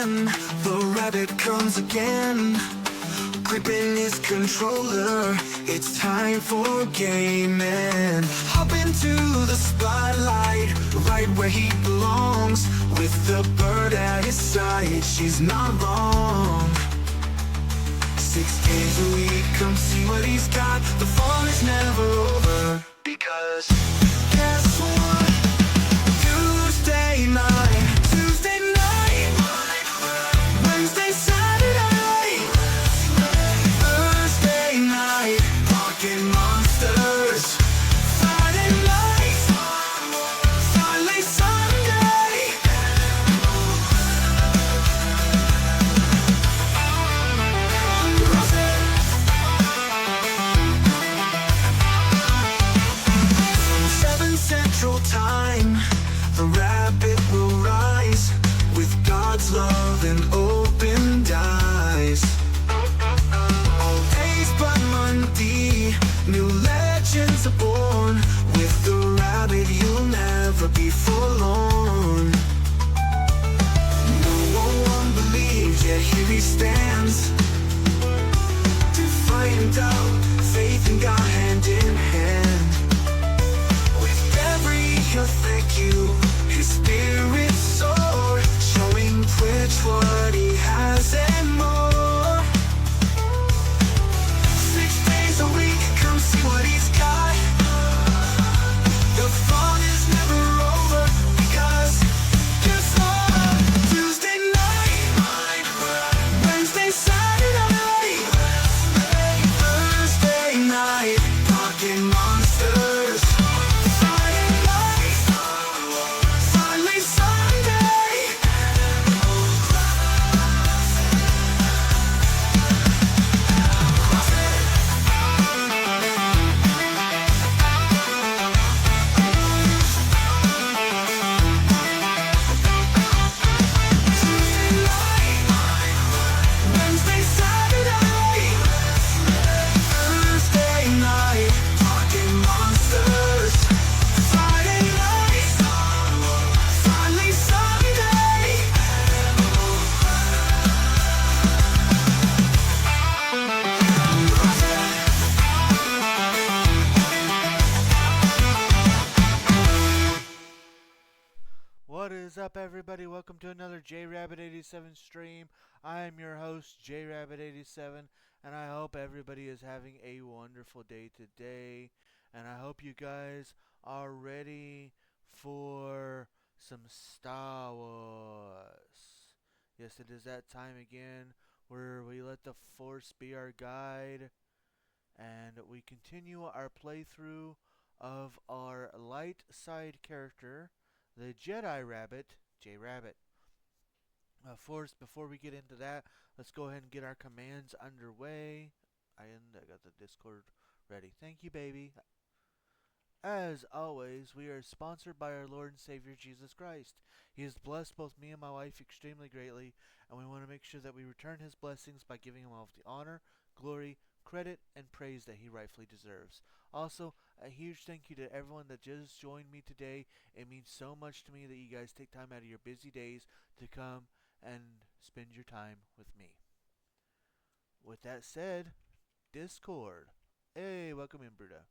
when the rabbit comes again, gripping his controller. It's time for gaming. Hop into the spotlight, right where he belongs. With the bird at his side, she's not wrong. 6 days a week, come see what he's got. The fun is never over, because guess what? Tuesday night, Wednesday, Saturday, Thursday night, Pocket Monsters. Friday night, Saturday, Sunday. From 7 Central Time, the rabbit will rise with God's love and opened eyes. All days but Monday, new legends are born. With the rabbit, you'll never be forlorn. No one believes, yet here he stands, defying doubt, faith in God hand in hand. With every thank you, his spirit soar, showing Twitch what he has and more. 6 days a week, come see what he's got. The fun is never over, because guess what? Tuesday night, Wednesday, Saturday, Thursday night, Pocket Monsters. Friday night, Saturday, Sunday. Tuesday night, Wednesday, Saturday, Thursday night, Pocket Monsters. Friday night, Saturday, Sunday. What is up, everybody? Welcome to another JRabbit87 stream. I am your host, JRabbit87, and I hope everybody is having a wonderful day today. And I hope you guys are ready for some Star Wars. Yes, it is that time again where we let the Force be our guide, and we continue our playthrough of our light side character, the Jedi Rabbit, J Rabbit. First, before we get into that, let's go ahead and get our commands underway. I got the Discord ready. Thank you, baby. As always, we are sponsored by our Lord and Savior Jesus Christ. He has blessed both me and my wife extremely greatly, and we want to make sure that we return his blessings by giving him all of the honor, glory, credit, and praise that he rightfully deserves. Also, a huge thank you to everyone that just joined me today. It means so much to me that you guys take time out of your busy days to come and spend your time with me. With that said, Discord. Hey, welcome in, Bruda.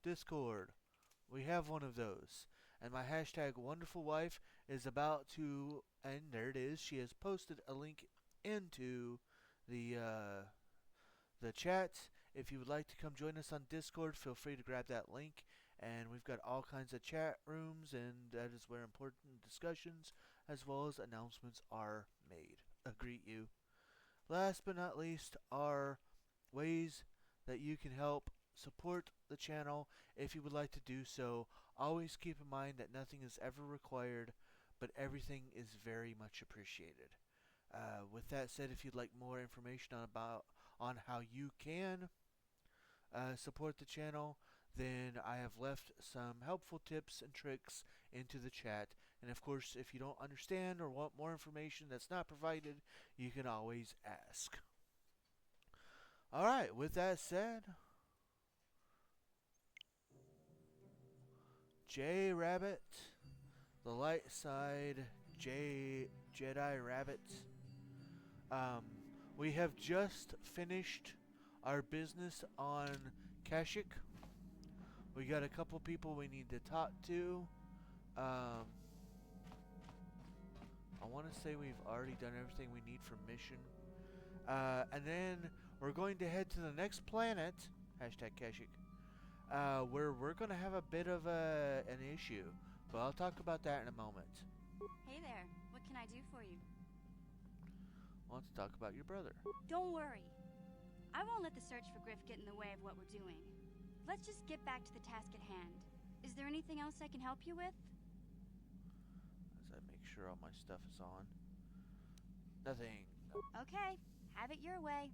Discord. We have one of those. And my hashtag wonderful wife is about to, and there it is. She has posted a link into the chat. If you would like to come join us on Discord, feel free to grab that link. And we've got all kinds of chat rooms, and that is where important discussions as well as announcements are made. Greet you. Last but not least are ways that you can help support the channel if you would like to do so. Always keep in mind that nothing is ever required, but everything is very much appreciated. With that said, if you'd like more information on how you can support the channel, then I have left some helpful tips and tricks into the chat. And of course, if you don't understand or want more information that's not provided, you can always ask. Alright, with that said, J Rabbit, the light side Jedi Rabbit. We have just finished our business on Kashyyyk. We got a couple people we need to talk to. I want to say we've already done everything we need for mission. And then we're going to head to the next planet, #Kashyyyk, where we're going to have a bit of an issue. But I'll talk about that in a moment. Hey there, what can I do for you? Let's talk about your brother. Don't worry. I won't let the search for Griff get in the way of what we're doing. Let's just get back to the task at hand. Is there anything else I can help you with? As I make sure all my stuff is on. Nothing. Okay, have it your way.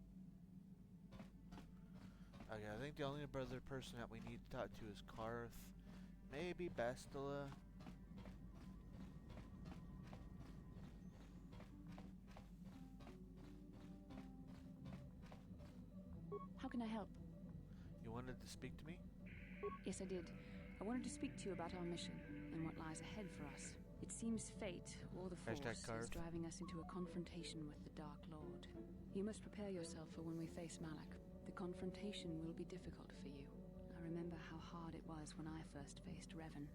Okay, I think the only brother person that we need to talk to is Karth. Maybe Bastila. How can I help? You wanted to speak to me? Yes, I did. I wanted to speak to you about our mission and what lies ahead for us. It seems fate, or the Force, Karth. is driving us into a confrontation with the Dark Lord. You must prepare yourself for when we face Malak. The confrontation will be difficult for you. I remember how hard it was when I first faced Revan.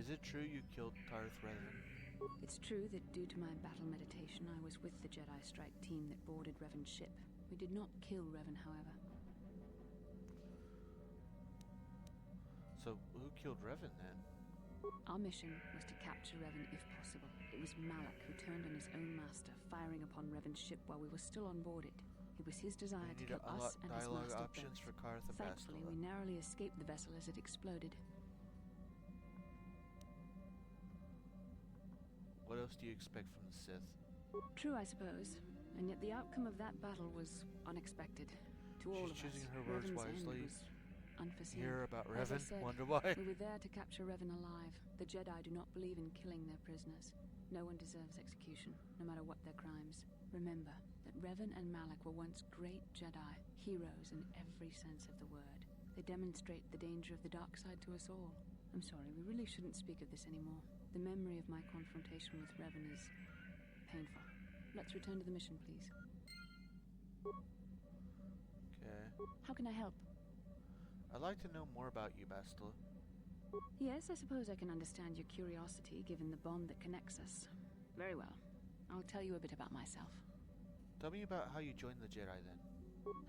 Is it true you killed Tarth Revan? It's true that due to my battle meditation, I was with the Jedi strike team that boarded Revan's ship. We did not kill Revan, however. So, who killed Revan then? Our mission was to capture Revan if possible. It was Malak who turned on his own master, firing upon Revan's ship while we were still on board it. It was his desire We to need to kill us unlock and his dialogue master options both. for Karth and Thankfully, Bastila. we narrowly escaped the vessel as it exploded. What else do you expect from the Sith? True, I suppose. And yet the outcome of that battle was unexpected. To all She's of us, choosing her words Revan's end wisely. was unforeseen. Hear about As I Revan? said, Wonder why? We were there to capture Revan alive. The Jedi do not believe in killing their prisoners. No one deserves execution, no matter what their crimes. Remember that Revan and Malak were once great Jedi, heroes in every sense of the word. They demonstrate the danger of the dark side to us all. I'm sorry, we really shouldn't speak of this anymore. The memory of my confrontation with Revan is painful. Let's return to the mission, please. Okay. How can I help? I'd like to know more about you, Bastila. Yes, I suppose I can understand your curiosity, given the bond that connects us. Very well. I'll tell you a bit about myself. Tell me about how you joined the Jedi then.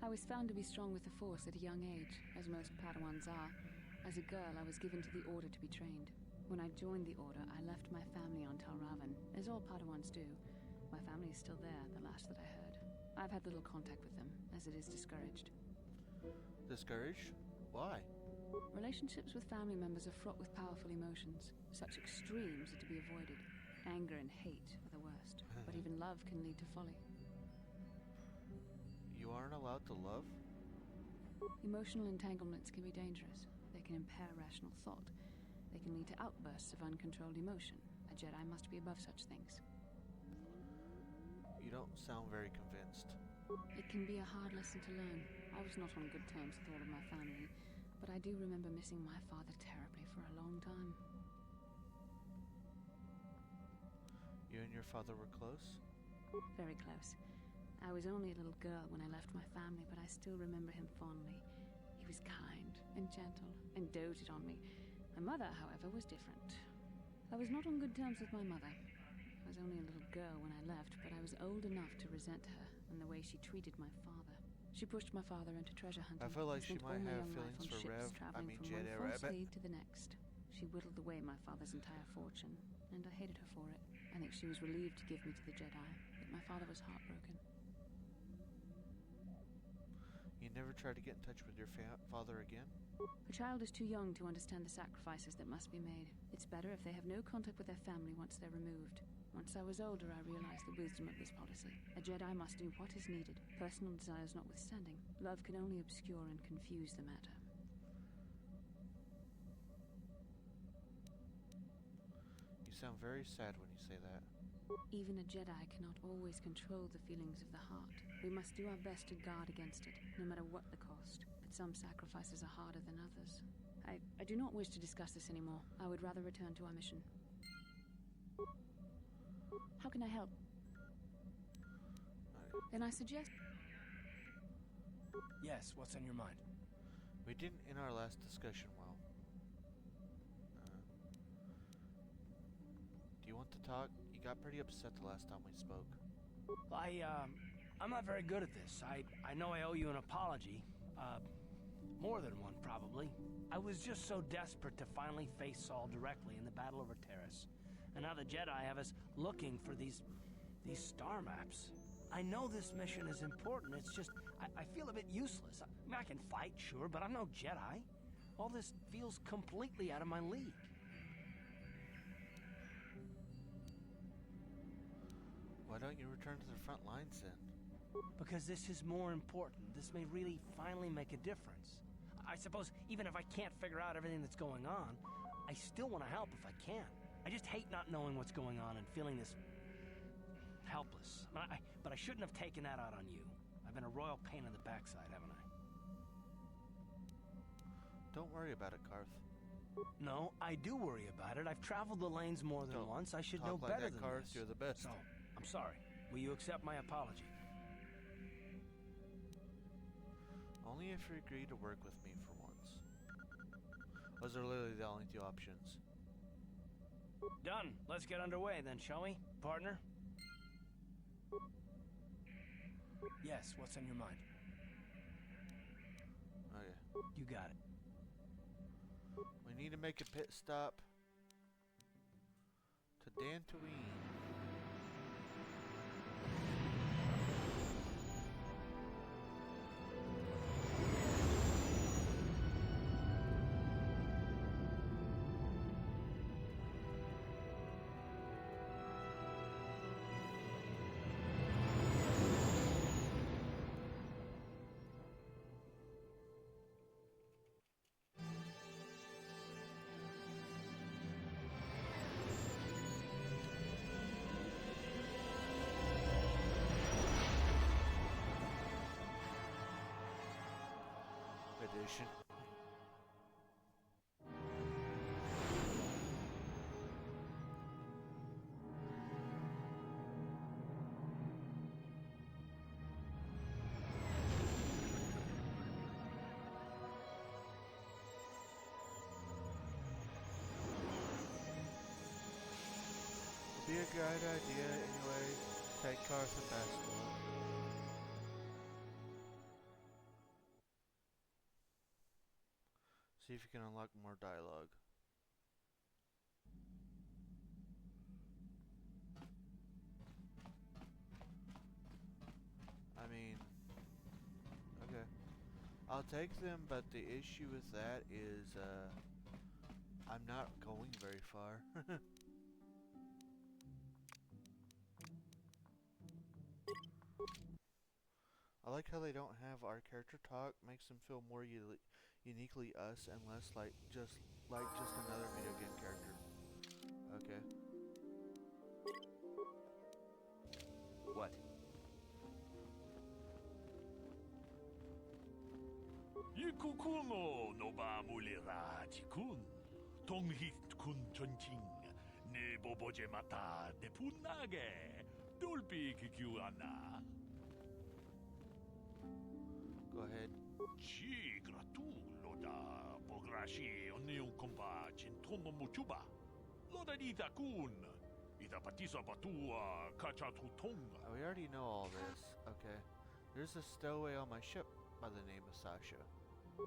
I was found to be strong with the Force at a young age, as most Padawans are. As a girl, I was given to the Order to be trained. When I joined the Order, I left my family on Tal Ravan, as all Padawans do. My family is still there, the last that I heard. I've had little contact with them, as it is discouraged. Discouraged? Why? Relationships with family members are fraught with powerful emotions. Such extremes are to be avoided. Anger and hate are the worst, but even love can lead to folly. You aren't allowed to love? Emotional entanglements can be dangerous. They can impair rational thought. They can lead to outbursts of uncontrolled emotion. A Jedi must be above such things. You don't sound very convinced. It can be a hard lesson to learn. I was not on good terms with all of my family, but I do remember missing my father terribly for a long time. You and your father were close? Very close. I was only a little girl when I left my family, but I still remember him fondly. He was kind and gentle and doted on me. My mother, however, was different. I was not on good terms with my mother. I was only a little girl when I left, but I was old enough to resent her and the way she treated my father. She pushed my father into treasure hunting. I feel like and she spent might all my have young life feelings on for ships Rev. traveling from Jedi one false Rabbit. lead to the next. She whittled away my father's entire fortune, and I hated her for it. I think she was relieved to give me to the Jedi, but my father was heartbroken. You never tried to get in touch with your father again? A child is too young to understand the sacrifices that must be made. It's better if they have no contact with their family once they're removed. Once I was older, I realized the wisdom of this policy. A Jedi must do what is needed, personal desires notwithstanding. Love can only obscure and confuse the matter. You sound very sad when you say that. Even a Jedi cannot always control the feelings of the heart. We must do our best to guard against it, no matter what the cost. But Some sacrifices are harder than others. I do not wish to discuss this anymore. I would rather return to our mission. How can I help? Then I suggest... Yes, what's on your mind? We didn't in our last discussion well. Do you want to talk? You got pretty upset the last time we spoke. I'm not very good at this. I know I owe you an apology. More than one, probably. I was just so desperate to finally face Saul directly in the Battle over Terrace. And now the Jedi have us looking for these star maps. I know this mission is important, it's just, I feel a bit useless. I mean, I can fight, sure, but I'm no Jedi. All this feels completely out of my league. Why don't you return to the front lines then? Because this is more important. This may really finally make a difference. I suppose even if I can't figure out everything that's going on, I still want to help if I can. I just hate not knowing what's going on and feeling this helpless. But I shouldn't have taken that out on you. I've been a royal pain in the backside, haven't I? Don't worry about it, Carth. No, I do worry about it. I've traveled the lanes more than once. I should know better than Carth. this. You're the best. So, I'm sorry. Will you accept my apology? Only if you agree to work with me for once. Those are literally the only two options. Done. Let's get underway then, shall we, partner? Yes, what's on your mind? Okay. You got it. We need to make a pit stop to Dantooine. Edition. Would be a great idea anyway. Take Carth and Bastila. See if you can unlock more dialogue. I mean, okay. I'll take them, but the issue with that is, I'm not going very far. I like how they don't have our character talk. Makes them feel more uniquely us and less like just another video game character. Okay. What? Yikukuno no ba mulera tikun. Tonghit kun chonching. Ne boboje mata de punage. Dolpi kikiuana. Go ahead. Chi gratulo da pograshi onion compa cintono muchuba. Loda dita kun. Ita patisa patua kachatutonga. Oh, we already know all this. Okay. There's a stowaway on my ship by the name of Sasha.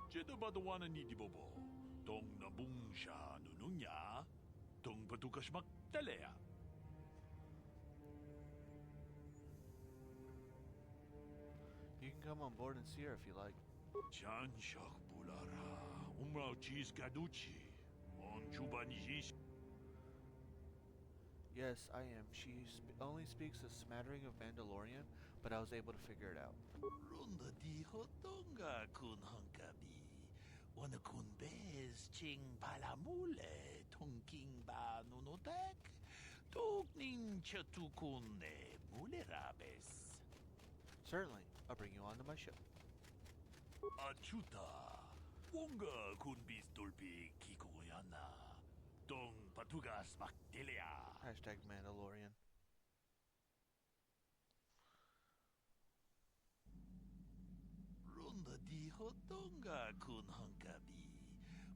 Jedabadawana ni dibobo. Tong nabungsha nununya. Tong patukashmak talea. You can come on board and see her if you like. Chanshak bulara. Umrao cheese gaduchi. On chubanijis. Yes, I am. She only speaks a smattering of Mandalorian, but I was able to figure it out. Runda di hotonga kun hankabi. Wana kun bez ching palamule. Tonking ba nunotek. Tokning chatukune mulerabes. Certainly. I'll bring you onto my ship. 아추타 뭔가 군비스 돌비 기고야나 동 바투가스 막딜레야 Hashtag Mandalorian. 론다 디호동가 군 헝가비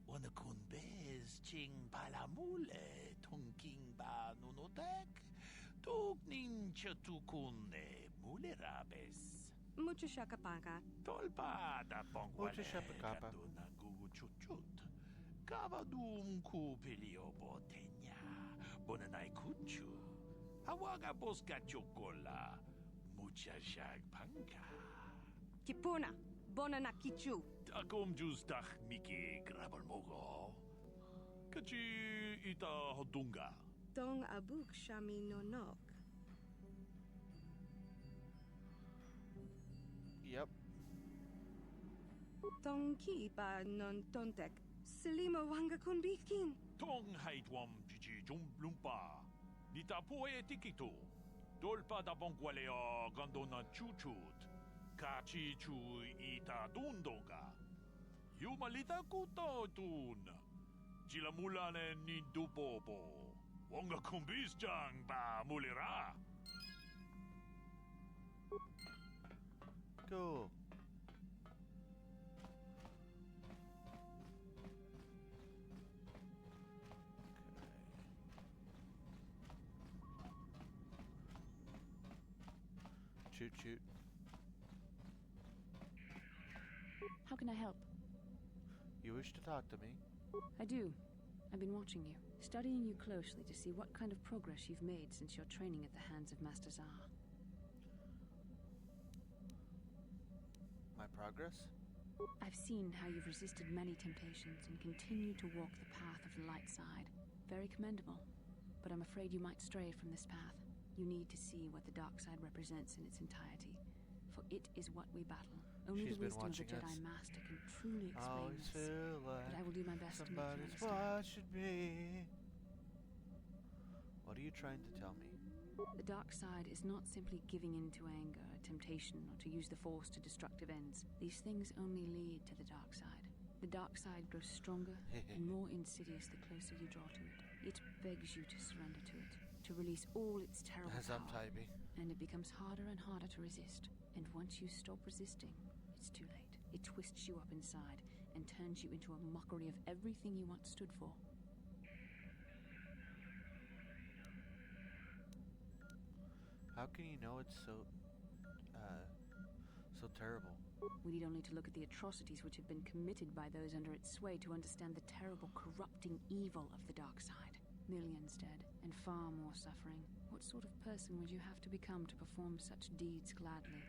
원어 군 베스 칭 발라몰레 통킹바 누노닥 독닌 셔투군네 물레라베스 Mucho shakapaka. Tolpada Mucho pongwale shapakapa. kaduna guguchuchut. Kavadum kupilio botenya. Bonanai kuchu. Hawaga boska chocola. Mucha shag panka. Kipuna. Bonana kichu. Takom justach miki grabal mogo. Kachi ita hodunga. Dong abuk shami nonok. Yep. Dong ki ba non tontek. Selima wanga kun bikin. Tong haitwam chichi lumpa. Nita poe tikito. Dolpa da bonqualeo gandona chuchut. Kachi chu ita dundonga. Yumalita kuto tun. Chilamulane ni dupopo. Wonga kumbis jang ba mulira. Cool. Shoot, shoot. How can I help? You wish to talk to me? I do. I've been watching you, studying you closely to see what kind of progress you've made since your training at the hands of Master Zahar. My progress? I've seen how you've resisted many temptations and continue to walk the path of the light side. Very commendable. But I'm afraid you might stray from this path. You need to see what the dark side represents in its entirety. For it is what we battle. Only She's the been wisdom of the watching Jedi us. Master can truly I explain always this. feel like But I will do my best to make you somebody's understand. watching me. What are you trying to tell me? The dark side is not simply giving in to anger, temptation, or to use the Force to destructive ends. These things only lead to the dark side. The dark side grows stronger and more insidious the closer you draw to it. It begs you to surrender to it, to release all its terrible As I'm power. typing. And it becomes harder and harder to resist. And once you stop resisting, it's too late. It twists you up inside and turns you into a mockery of everything you once stood for. How can you know it's so terrible? We need only to look at the atrocities which have been committed by those under its sway to understand the terrible, corrupting evil of the dark side. Millions dead, and far more suffering. What sort of person would you have to become to perform such deeds gladly?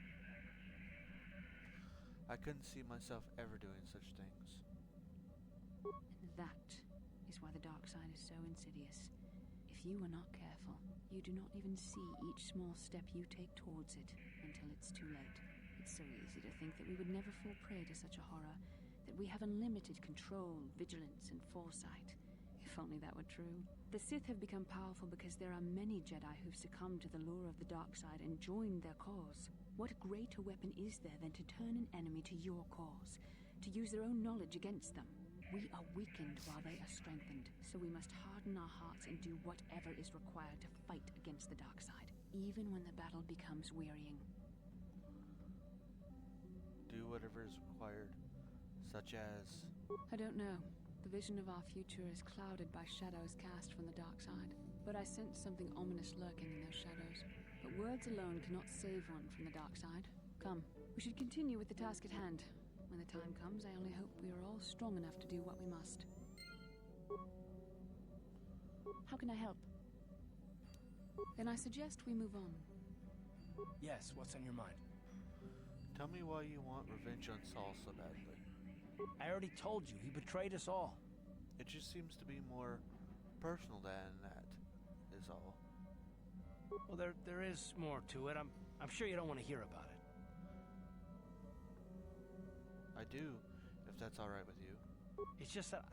I couldn't see myself ever doing such things. And that is why the dark side is so insidious. If you are not careful, you do not even see each small step you take towards it until it's too late. It's so easy to think that we would never fall prey to such a horror, that we have unlimited control, vigilance, and foresight. If only that were true. The Sith have become powerful because there are many Jedi who've succumbed to the lure of the dark side and joined their cause. What greater weapon is there than to turn an enemy to your cause, to use their own knowledge against them? We are weakened while they are strengthened, so we must harden our hearts and do whatever is required to fight against the dark side, even when the battle becomes wearying. Do whatever is required, such as... I don't know. The vision of our future is clouded by shadows cast from the dark side. But I sense something ominous lurking in those shadows. But words alone cannot save one from the dark side. Come, we should continue with the task at hand. When the time comes, I only hope we are all strong enough to do what we must. How can I help? Then I suggest we move on. Yes, what's on your mind? Tell me why you want revenge on Saul so badly. I already told you, he betrayed us all. It just seems to be more personal than that, is all. Well, there is more to it. I'm sure you don't want to hear about it. I do, if that's alright with you. It's just that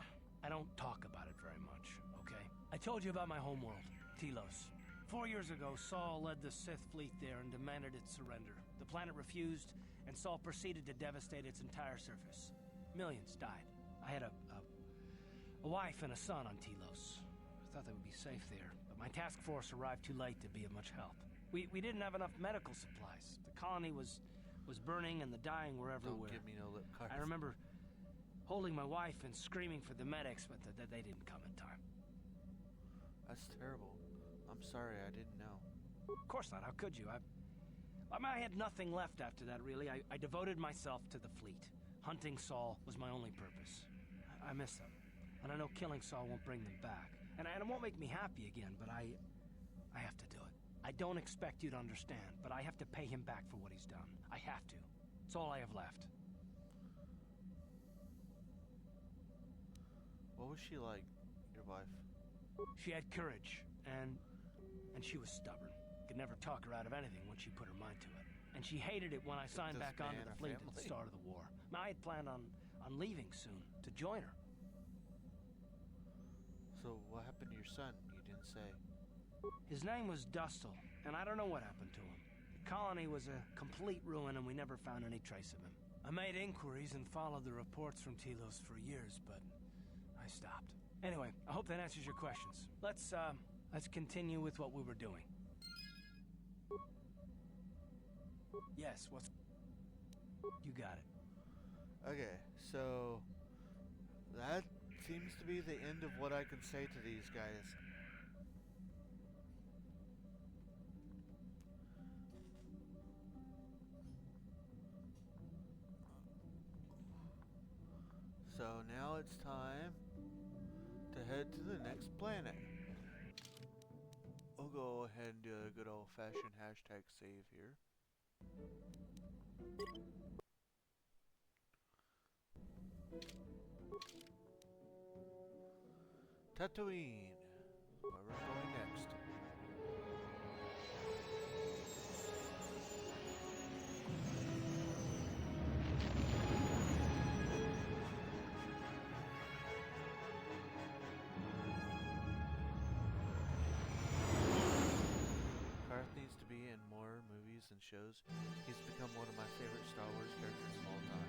I don't talk about it very much, okay? I told you about my homeworld, Telos. 4 years ago, Saul led the Sith fleet there and demanded its surrender. The planet refused, and Saul proceeded to devastate its entire surface. Millions died. I had a wife and a son on Telos. I thought they would be safe there, but my task force arrived too late to be of much help. We didn't have enough medical supplies. The colony was burning and the dying were everywhere. Don't give me no lip card. I remember holding my wife and screaming for the medics, but they didn't come in time. That's terrible. I'm sorry, I didn't know. Of course not. How could you? I had nothing left after that, really. I devoted myself to the fleet. Hunting Saul was my only purpose. I miss them. And I know killing Saul won't bring them back. And it won't make me happy again, but I have to do it. I don't expect you to understand, but I have to pay him back for what he's done. I have to. It's all I have left. What was she like, your wife? She had courage, and she was stubborn. Could never talk her out of anything when she put her mind to it. And she hated it when I signed This back onto man the a fleet at the family? start of the war. Now, I had planned on leaving soon to join her. So what happened to your son? You didn't say. His name was Dustle, and I don't know what happened to him. The colony was a complete ruin, and we never found any trace of him. I made inquiries and followed the reports from Telos for years, but I stopped. Anyway, I hope that answers your questions. Let's continue with what we were doing. Yes, what's... You got it. Okay, so that seems to be the end of what I can say to these guys. So now it's time to head to the next planet. We'll go ahead and do a good old-fashioned hashtag save here. Tatooine, where we're going next. Karth needs to be in more movies and shows. He's become one of my favorite Star Wars characters of all time.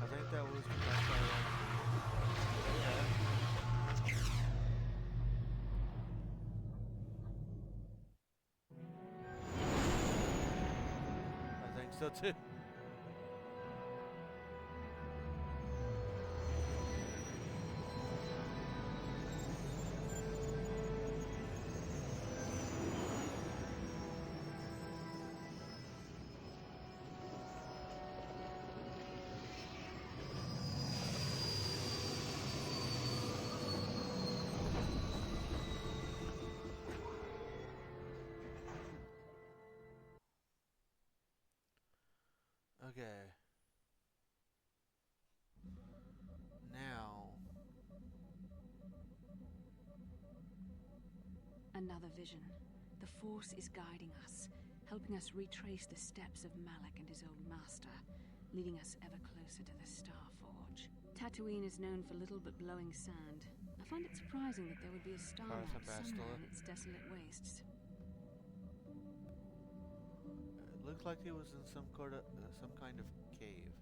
I think that was the best I I think so too. Okay. Now, Another vision. The Force is guiding us, helping us retrace the steps of Malak and his old master, leading us ever closer to the Star Forge. Tatooine is known for little but glowing sand. I find it surprising that there would be a star Karth map and somewhere Bastila. in its desolate wastes. it looked like it was in some kind of cave.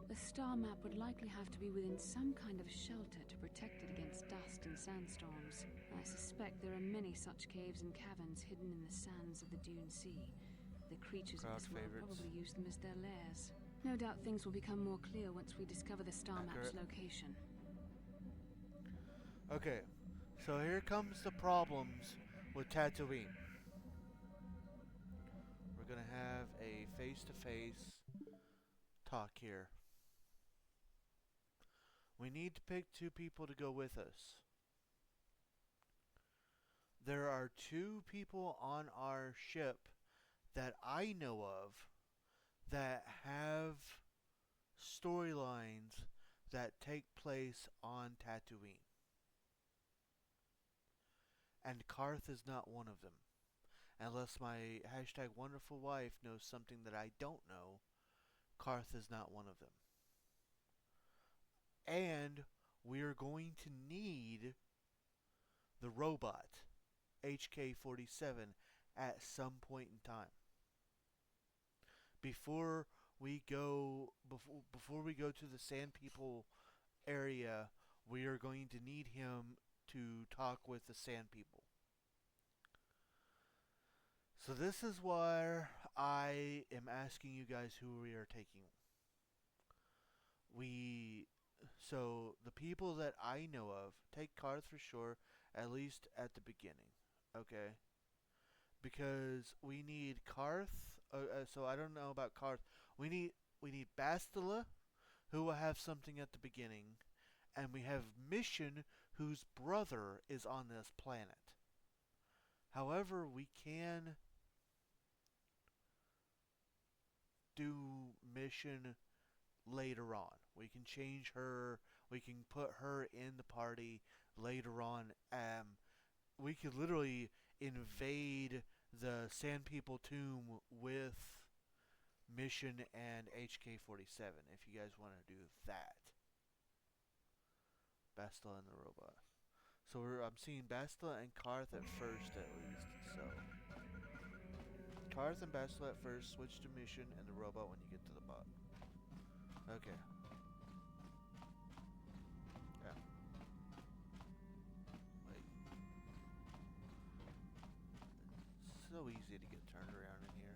The star map would likely have to be within some kind of shelter to protect it against dust and sandstorms. I suspect there are many such caves and caverns hidden in the sands of the Dune Sea. The creatures of Crowd this world favorites. probably use them as their lairs. No doubt things will become more clear once we discover the star map's Accurate. location. Okay, so here comes the problems with Tatooine. We're gonna have a face-to-face talk here. We need to pick two people to go with us. there are two people on our ship that I know of that have storylines that take place on Tatooine. And Karth is not one of them. Unless my hashtag wonderful wife knows something that I don't know, Karth is not one of them. And we are going to need the robot, HK-47, at some point in time. Before we go to the Sand People area, we are going to need him to talk with the Sand People. So this is why I am asking you guys who we are taking. So the people that I know of, take Karth for sure, at least at the beginning, okay? Because we need Karth. So I don't know about Karth. We need Bastila, who will have something at the beginning, and we have Mission, whose brother is on this planet. However, we can do Mission later on. We can change her. We can put her in the party later on. We could literally invade the Sand People tomb with Mission and HK-47 if you guys want to do that. Bastila and the robot. So I'm seeing Bastila and Karth at first at least. So Karth and Bastila at first, switch to Mission and the robot when you get to the bot. Okay. Yeah. Wait. It's so easy to get turned around in here.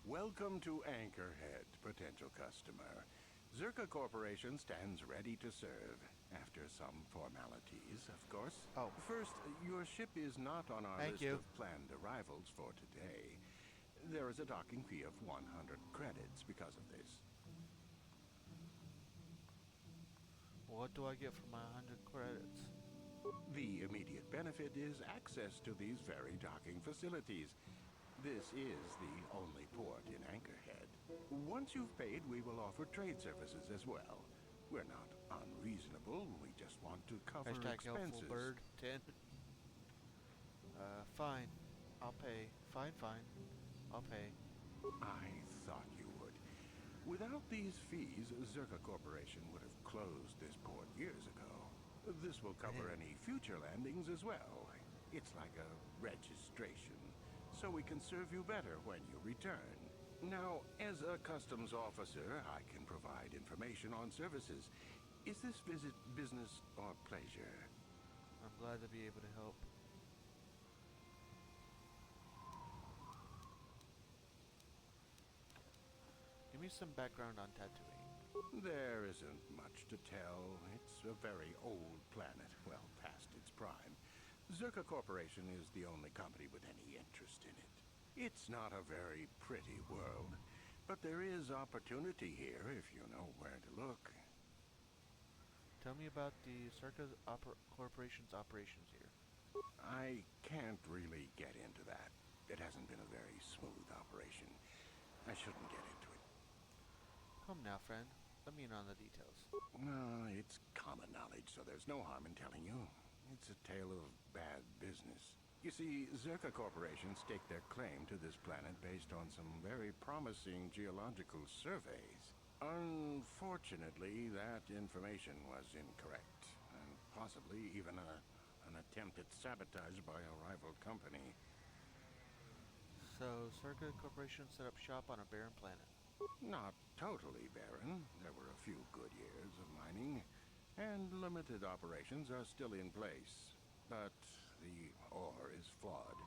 Welcome to Anchorhead, potential customer. Zerka Corporation stands ready to serve. After some formalities, of course. Oh. First, your ship is not on our Thank list you. of planned arrivals for today. There is a docking fee of 100 credits because of this. What do I get for my 100 credits? The immediate benefit is access to these very docking facilities. This is the only port in Anchorhead. Once you've paid, we will offer trade services as well. We're not unreasonable. We just want to cover Hashtag expenses. helpful bird 10. Fine. I'll pay. Fine. I'll pay. I thought you would. Without these fees, Zerka Corporation would have closed this port years ago. This will cover any future landings as well. It's like a registration, so we can serve you better when you return. Now, as a customs officer, I can provide information on services. Is this visit business or pleasure? I'm glad to be able to help. Give me some background on Tatooine. There isn't much to tell. It's a very old planet, well past its prime. Zerka Corporation is the only company with any interest in it. It's not a very pretty world, but there is opportunity here if you know where to look. Tell me about the Zerka Corporation's operations here. I can't really get into that. It hasn't been a very smooth operation. I shouldn't get into it. Come now, friend. Let me in on the details. It's common knowledge, so there's no harm in telling you. It's a tale of bad business. You see, Zerka Corporation staked their claim to this planet based on some very promising geological surveys. Unfortunately, that information was incorrect, and possibly even an attempt at sabotage by a rival company. So, Zerka Corporation set up shop on a barren planet. Not totally barren. There were a few good years of mining, and limited operations are still in place. But the ore is flawed.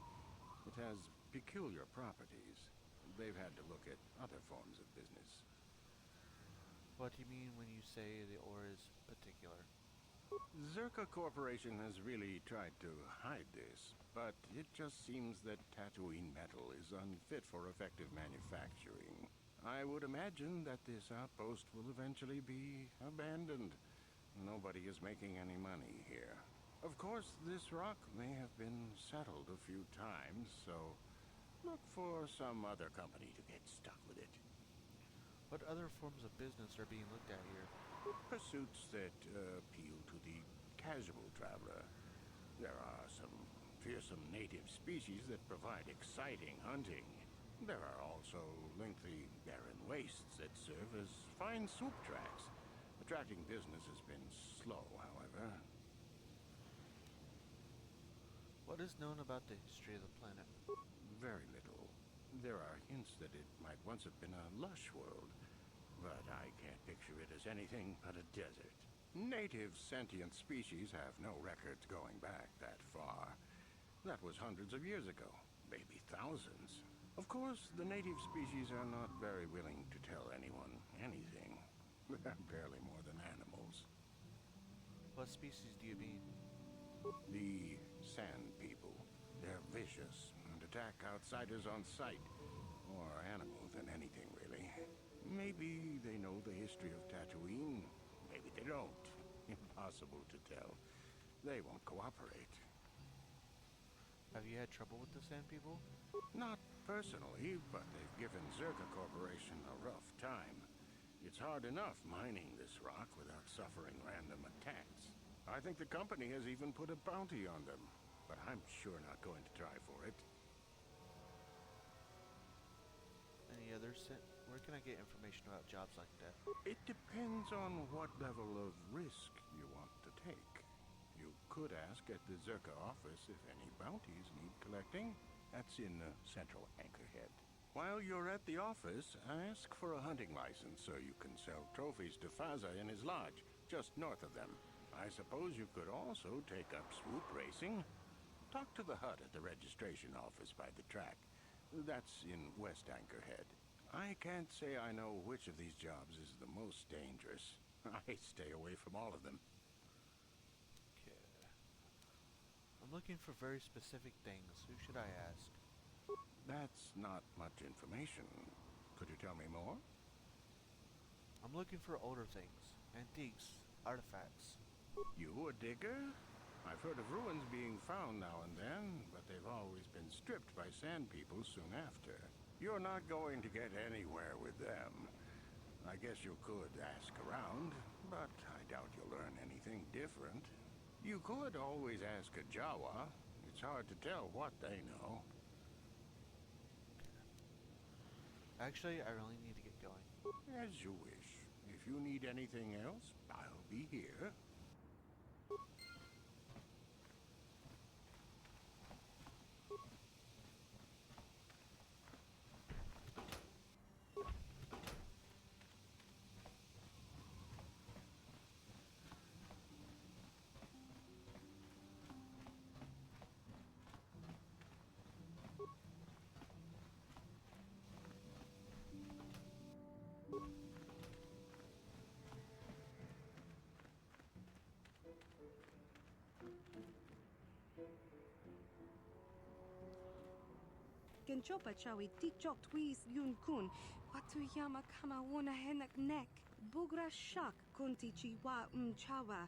It has peculiar properties. They've had to look at other forms of business. What do you mean when you say the ore is particular? Zerka Corporation has really tried to hide this, but it just seems that Tatooine metal is unfit for effective manufacturing. I would imagine that this outpost will eventually be abandoned. Nobody is making any money here. Of course, this rock may have been settled a few times, so look for some other company to get stuck with it. What other forms of business are being looked at here? Pursuits that appeal to the casual traveler. There are some fearsome native species that provide exciting hunting. There are also lengthy, barren wastes that serve as fine swoop tracks. Attracting business has been slow, however. What is known about the history of the planet? Very little. There are hints that it might once have been a lush world, but I can't picture it as anything but a desert. Native sentient species have no records going back that far. That was hundreds of years ago, maybe thousands. Of course, the native species are not very willing to tell anyone anything. They're barely more than animals. What species do you mean? The Sand People. They're vicious and attack outsiders on sight. More animal than anything, really. Maybe they know the history of Tatooine. Maybe they don't. Impossible to tell. They won't cooperate. Have you had trouble with the Sand People? Not personally, but they've given Zerka Corporation a rough time. It's hard enough mining this rock without suffering random attacks. I think the company has even put a bounty on them, but I'm sure not going to try for it. Any others? Where can I get information about jobs like that? It depends on what level of risk you want to take. You could ask at the Zerka office if any bounties need collecting. That's in Central Anchorhead. While you're at the office, ask for a hunting license so you can sell trophies to Faza in his lodge, just north of them. I suppose you could also take up swoop racing. Talk to the hut at the registration office by the track. That's in West Anchorhead. I can't say I know which of these jobs is the most dangerous. I stay away from all of them. Okay. I'm looking for very specific things. Who should I ask? That's not much information. Could you tell me more? I'm looking for older things. Antiques. Artifacts. You a digger? I've heard of ruins being found now and then, but they've always been stripped by Sand People soon after. You're not going to get anywhere with them. I guess you could ask around, but I doubt you'll learn anything different. You could always ask a Jawa. It's hard to tell what they know. Actually, I really need to get going. As you wish. If you need anything else, I'll be here. Genchopa chawi tikchok twis yun kun. Watuyama kama wona henak nek. Bugra shak kunti chiwa chawa.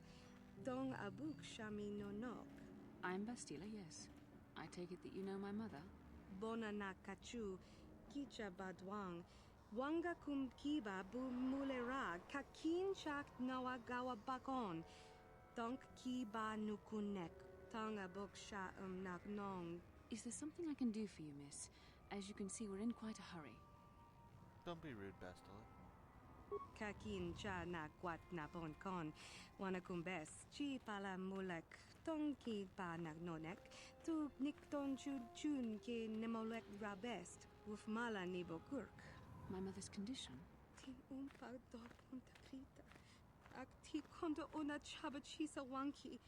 Dong abuk shami no nok. I'm Bastila, yes. I take it that you know my mother? Bona na kachu. Kicha badwang. Wanga kum kiba bu mulera. Kakin chak nawa gawa bakon. Donk kiba nukunek. Tong abuk sha nak nong. Is there something I can do for you, miss? As you can see, we're in quite a hurry. Don't be rude, Bastila. Kakin cha na kwat na bon kon. Wanakumbes. Chi pala mulek. Tong ki pa nagnonek. Tu nikton chun ke nemolek rabest. Wuf mala nibo kurk. My mother's condition? Ti umpa do punta krita. Ak ti kondo ona chaba chisa wanki.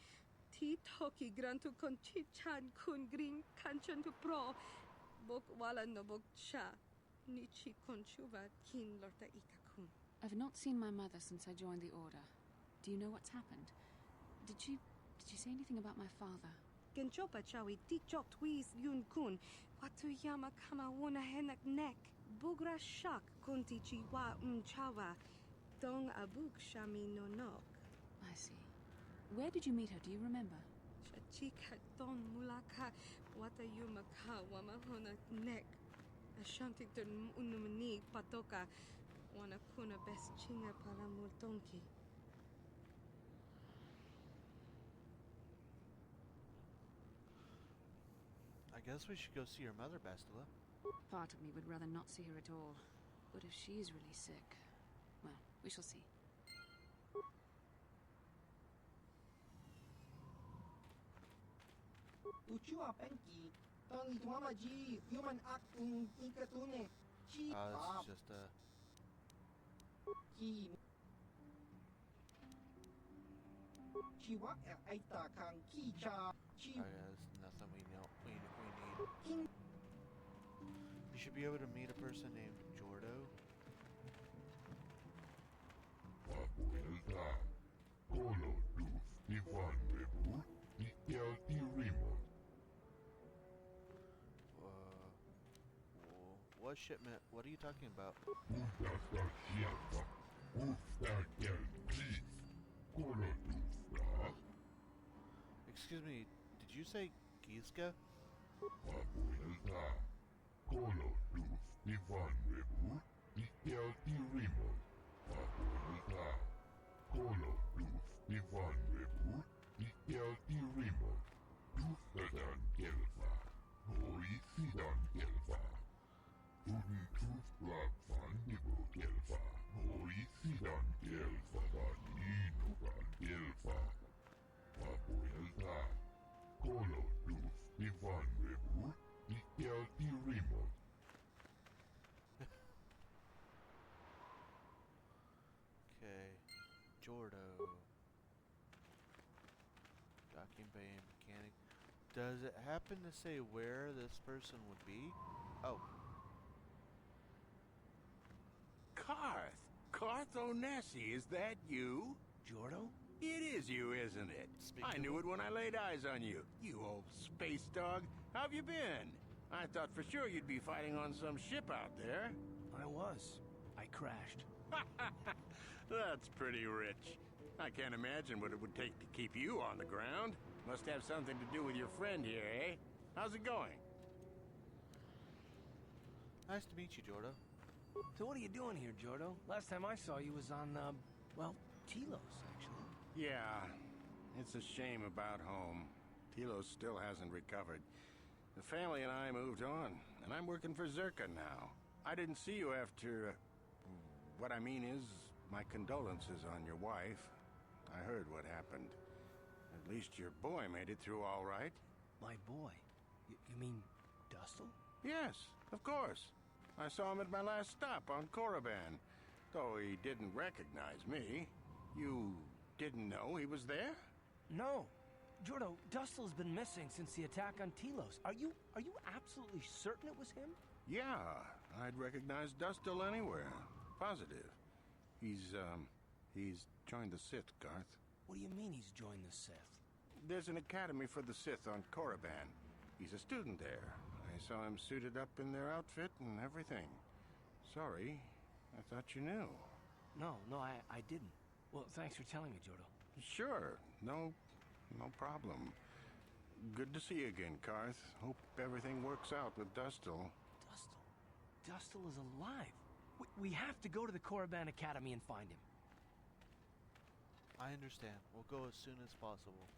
Ti toki grantu kon chichan kun green kanchan tu pro. Bok wala no bok cha. Nichi kon chuva kin lorta ikakun. I've not seen my mother since I joined the Order. Do you know what's happened? Did she say anything about my father? Genchopa chawi tikchok twis yun kun. Watuyama kama wona henak nek. Bugra shak kunti chiwa chawa. Dong abuk shami nonok. I see. Where did you meet her? Do you remember? Chachika don mulaka. Watayuma ka wamahona nek. Ashantington unumani patoka. Wana kuna best chinga pala multonki. I guess we should go see your mother, Bastila. Part of me would rather not see her at all. But if she is really sick, well, we shall see. Tuchua penki, tangi tuama ji, human acting ikatune. Chi It's just chi. Chiwa aita kang ki cha. Chi there's nothing we know we need. king. You should be able to meet a person named Jordo. Papuelta, Colo Duf, Ivan Rebur, Ikel Irimo. What shipment? What are you talking about? Ufta Shiata, Ufta Kel Please, Colo Dufra, Excuse me, did you say Gizka? Papuelta, Colo Duf, Ivan Rebur, Ikel Irimo. Papuelta, Colo Duf, Ivan Rebur, Ikel Irimo. Duftadan Gelfa, Hoisidan Gelfa. Uden Tufblad van Nibo Gelfa, Hoisidan Gelfa, Vaninogan Gelfa. Papuelta, Colo Duf, Ivan Rebur, Ikel Irimo. Okay, Jordo. Docking bay and mechanic. Does it happen to say where this person would be? Oh, Carth Onesi, is that you? Jordo? It is you, isn't it? I knew it when I laid eyes on you. You old space dog. How have you been? I thought for sure you'd be fighting on some ship out there. I was. I crashed. That's pretty rich. I can't imagine what it would take to keep you on the ground. Must have something to do with your friend here, eh? How's it going? nice to meet you, Jordo. So what are you doing here, Jordo? Last time I saw you was on, well, Telos, actually. Yeah, it's a shame about home. Telos still hasn't recovered. The family and I moved on, and I'm working for Zerka now. I didn't see you after... what I mean is, my condolences on your wife. I heard what happened. At least your boy made it through all right. My boy? You mean Dustle? Yes, of course. I saw him at my last stop on Korriban. Though he didn't recognize me. You didn't know he was there? No. Jordo, Dustle's been missing since the attack on Telos. Are you absolutely certain it was him? Yeah, I'd recognize Dustle anywhere. Positive. He's joined the Sith, Garth. What do you mean he's joined the Sith? There's an academy for the Sith on Korriban. He's a student there. I saw him suited up in their outfit and everything. Sorry, I thought you knew. No, I didn't. Well, thanks for telling me, Jordo. Sure, no problem. Good to see you again, Carth. Hope everything works out with Dustle. Dustle is alive. We have to go to the Korriban Academy and find him. I understand. We'll go as soon as possible.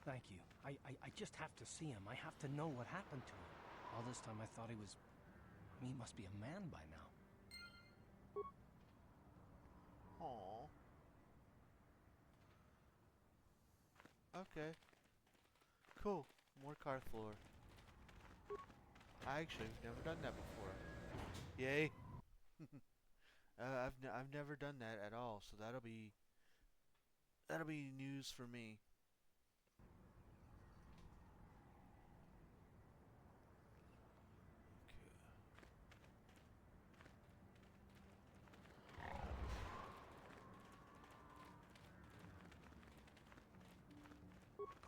Thank you. I just have to see him. I have to know what happened to him. All this time I thought he was... he must be a man by now. Aww. Okay. Cool. More Carth lore. I've never done that before. Yay. I've never done that at all, so that'll be news for me.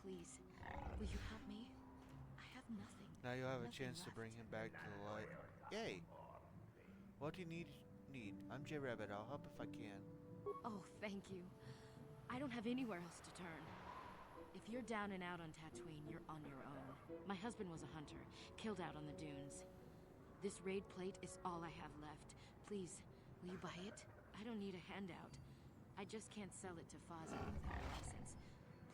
Please, will you help me? I have nothing. Now you'll have a Nothing chance to bring left. him back to the light. Yay! What do you need? I'm J Rabbit. I'll help if I can. Oh, thank you. I don't have anywhere else to turn. If you're down and out on Tatooine, you're on your own. My husband was a hunter, killed out on the dunes. This raid plate is all I have left. Please, will you buy it? I don't need a handout. I just can't sell it to Fozzie without a license.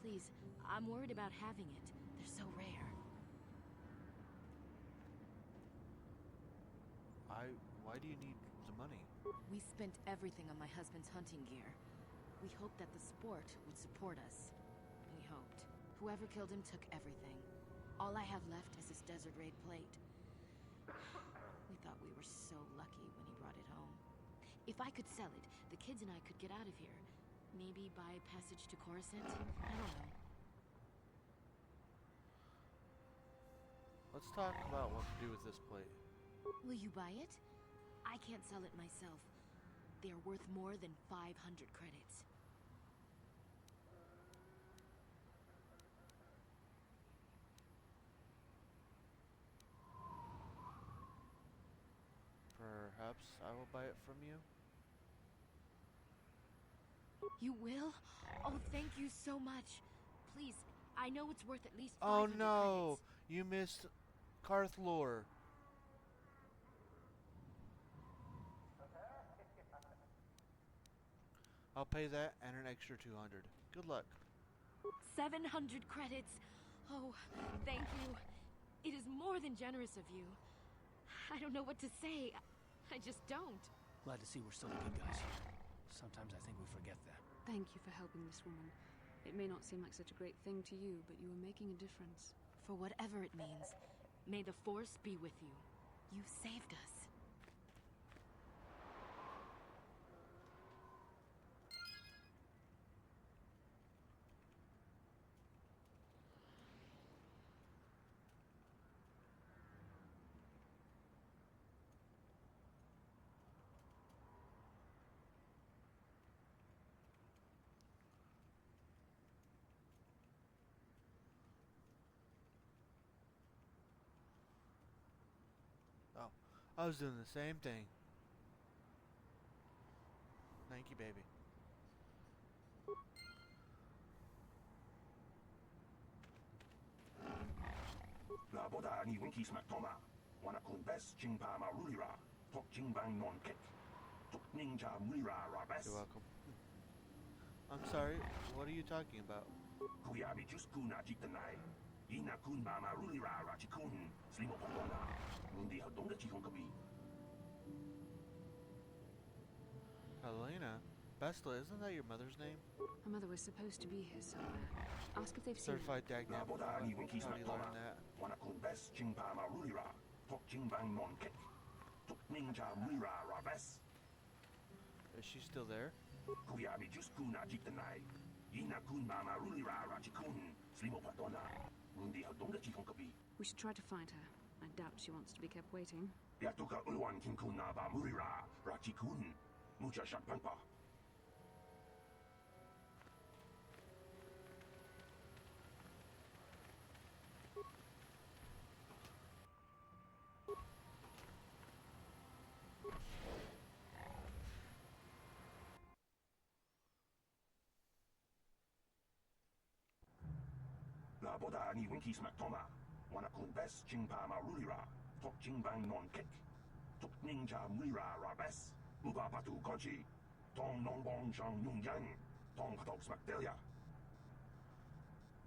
Please, I'm worried about having it. They're so rare. Why do you need the money? We spent everything on my husband's hunting gear. We hoped that the sport would support us. We hoped. Whoever killed him took everything. All I have left is this Desert Raid plate. We thought we were so lucky when he brought it home. If I could sell it, the kids and I could get out of here. Maybe buy passage to Coruscant? I don't know. Let's talk about what to do with this plate. Will you buy it? I can't sell it myself. They are worth more than 500 credits. Perhaps I will buy it from you? You will? Oh, thank you so much. Please, I know it's worth at least 500 Oh no! credits. You missed Karth lore. I'll pay that and an extra 200. Good luck. 700 credits. Oh, thank you. It is more than generous of you. I don't know what to say. I just don't. Glad to see we're still the good guys here. Sometimes I think we forget that. Thank you for helping this woman. It may not seem like such a great thing to you, but you are making a difference. For whatever it means, may the Force be with you. You saved us. Oh, I was doing the same thing. Thank you, baby. La boda ni winki smack toma. Wana kun best jingpa ma rulira. Tok jingbang non kick. Tok ninja mulira rabes. You're welcome. I'm sorry, what are you talking about? Kuyabi just kuna jitanai. Ina kun mama rulira rachikun. Slimo pondona. Mundi hadonga chikon kabi. Helena? Besta, isn't that your mother's name? Her mother was supposed to be here somewhere. Ask if they've seen her. Certified Dagnap. La boda ni winki How do smack you toma. learn that? Wana kun best jingpa ma rulira. Tok jingbang non kick. Tok ninja mulira rabes. Is she still there? Kuyabi just kuna jitanai. Ina kun mama rulira rachikun. Slimo pondona. Mundi hadonga chikon kabi. We should try to find her. I doubt she wants to be kept waiting. Yatuka ulwan kinkuna ba murira rachikun. Mucha shampangpa. La boda ni winki smack toma. Wana kun best jingpa ma rulira. Tok jingbang non kick. Tok ninja mulira rabes. Uba patu konchi. Tong non bong shang nung yang. Tong patok smack delia.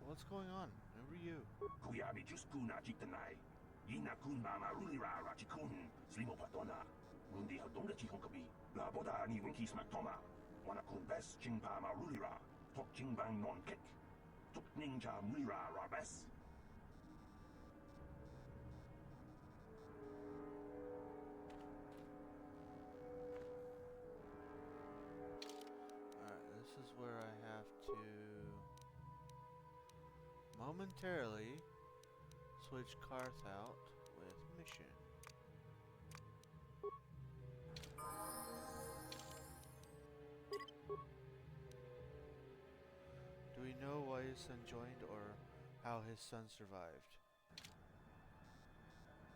What's going on? Who are you? Kuyabi just kuna jitanai. Ina kun mama rulira rachikun. Slimo patona. Mundi hadonga chikon kabi. La boda ni winki smack toma. Wana kun best jingpa ma rulira. Tok jingbang non kick. Tok ninja mulira rabes. Alright, this is where I have to momentarily switch Karth out with mission. Do we know why his son joined, or how his son survived.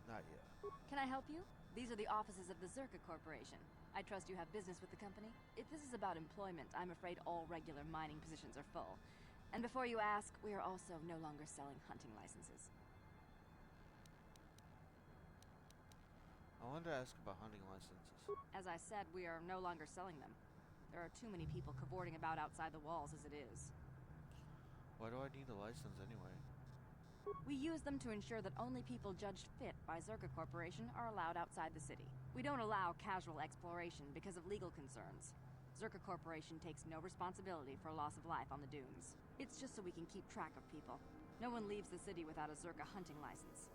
Not yet. Can I help you? These are the offices of the Zerka Corporation. I trust you have business with the company? If this is about employment, I'm afraid all regular mining positions are full. And before you ask, we are also no longer selling hunting licenses. I wanted to ask about hunting licenses. As I said, we are no longer selling them. There are too many people cavorting about outside the walls as it is. Why do I need a license anyway? We use them to ensure that only people judged fit by Zerka Corporation are allowed outside the city. We don't allow casual exploration because of legal concerns. Zerka Corporation takes no responsibility for loss of life on the dunes. It's just so we can keep track of people. No one leaves the city without a Zerka hunting license.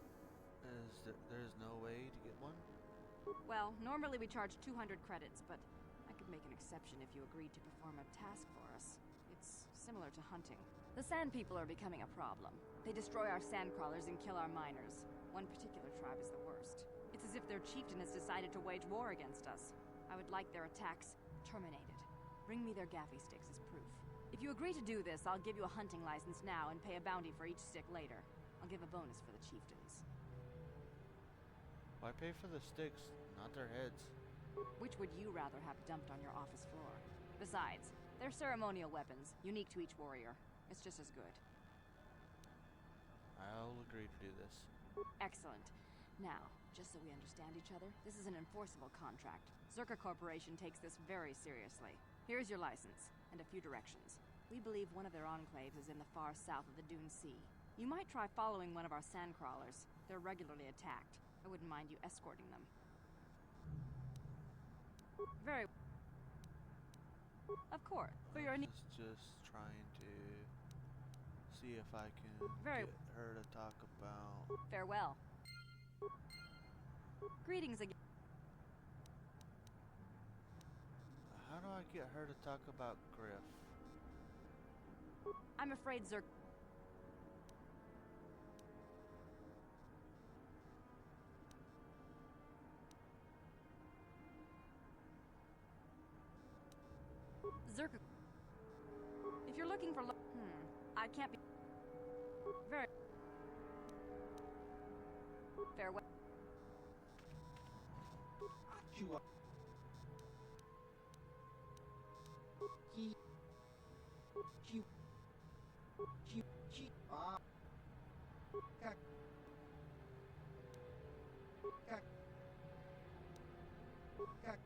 There's no way to get one? Well, normally we charge 200 credits, but I could make an exception if you agreed to perform a task for us. It's similar to hunting. The Sand People are becoming a problem. They destroy our sand crawlers and kill our miners. One particular tribe is the worst. It's as if their chieftain has decided to wage war against us. I would like their attacks terminated. Bring me their gaffy sticks as proof. If you agree to do this, I'll give you a hunting license now and pay a bounty for each stick later. I'll give a bonus for the chieftains. Why pay for the sticks, not their heads? Which would you rather have dumped on your office floor? Besides, they're ceremonial weapons, unique to each warrior. It's just as good. I'll agree to do this. Excellent. Now, just so we understand each other, this is an enforceable contract. Zerka Corporation takes this very seriously. Here's your license, and a few directions. We believe one of their enclaves is in the far south of the Dune Sea. You might try following one of our sand crawlers. They're regularly attacked. I wouldn't mind you escorting them. Very... Of course, for your needs. Just trying to see if I can Very get her to talk about... Farewell. Greetings again. How do I get her to talk about Griff? I'm afraid Zerka. If you're looking for I can't be... Very... Farewell. Chua. Chi. Chi. Chi. Chi. Ah. Kak. Kak. Kak.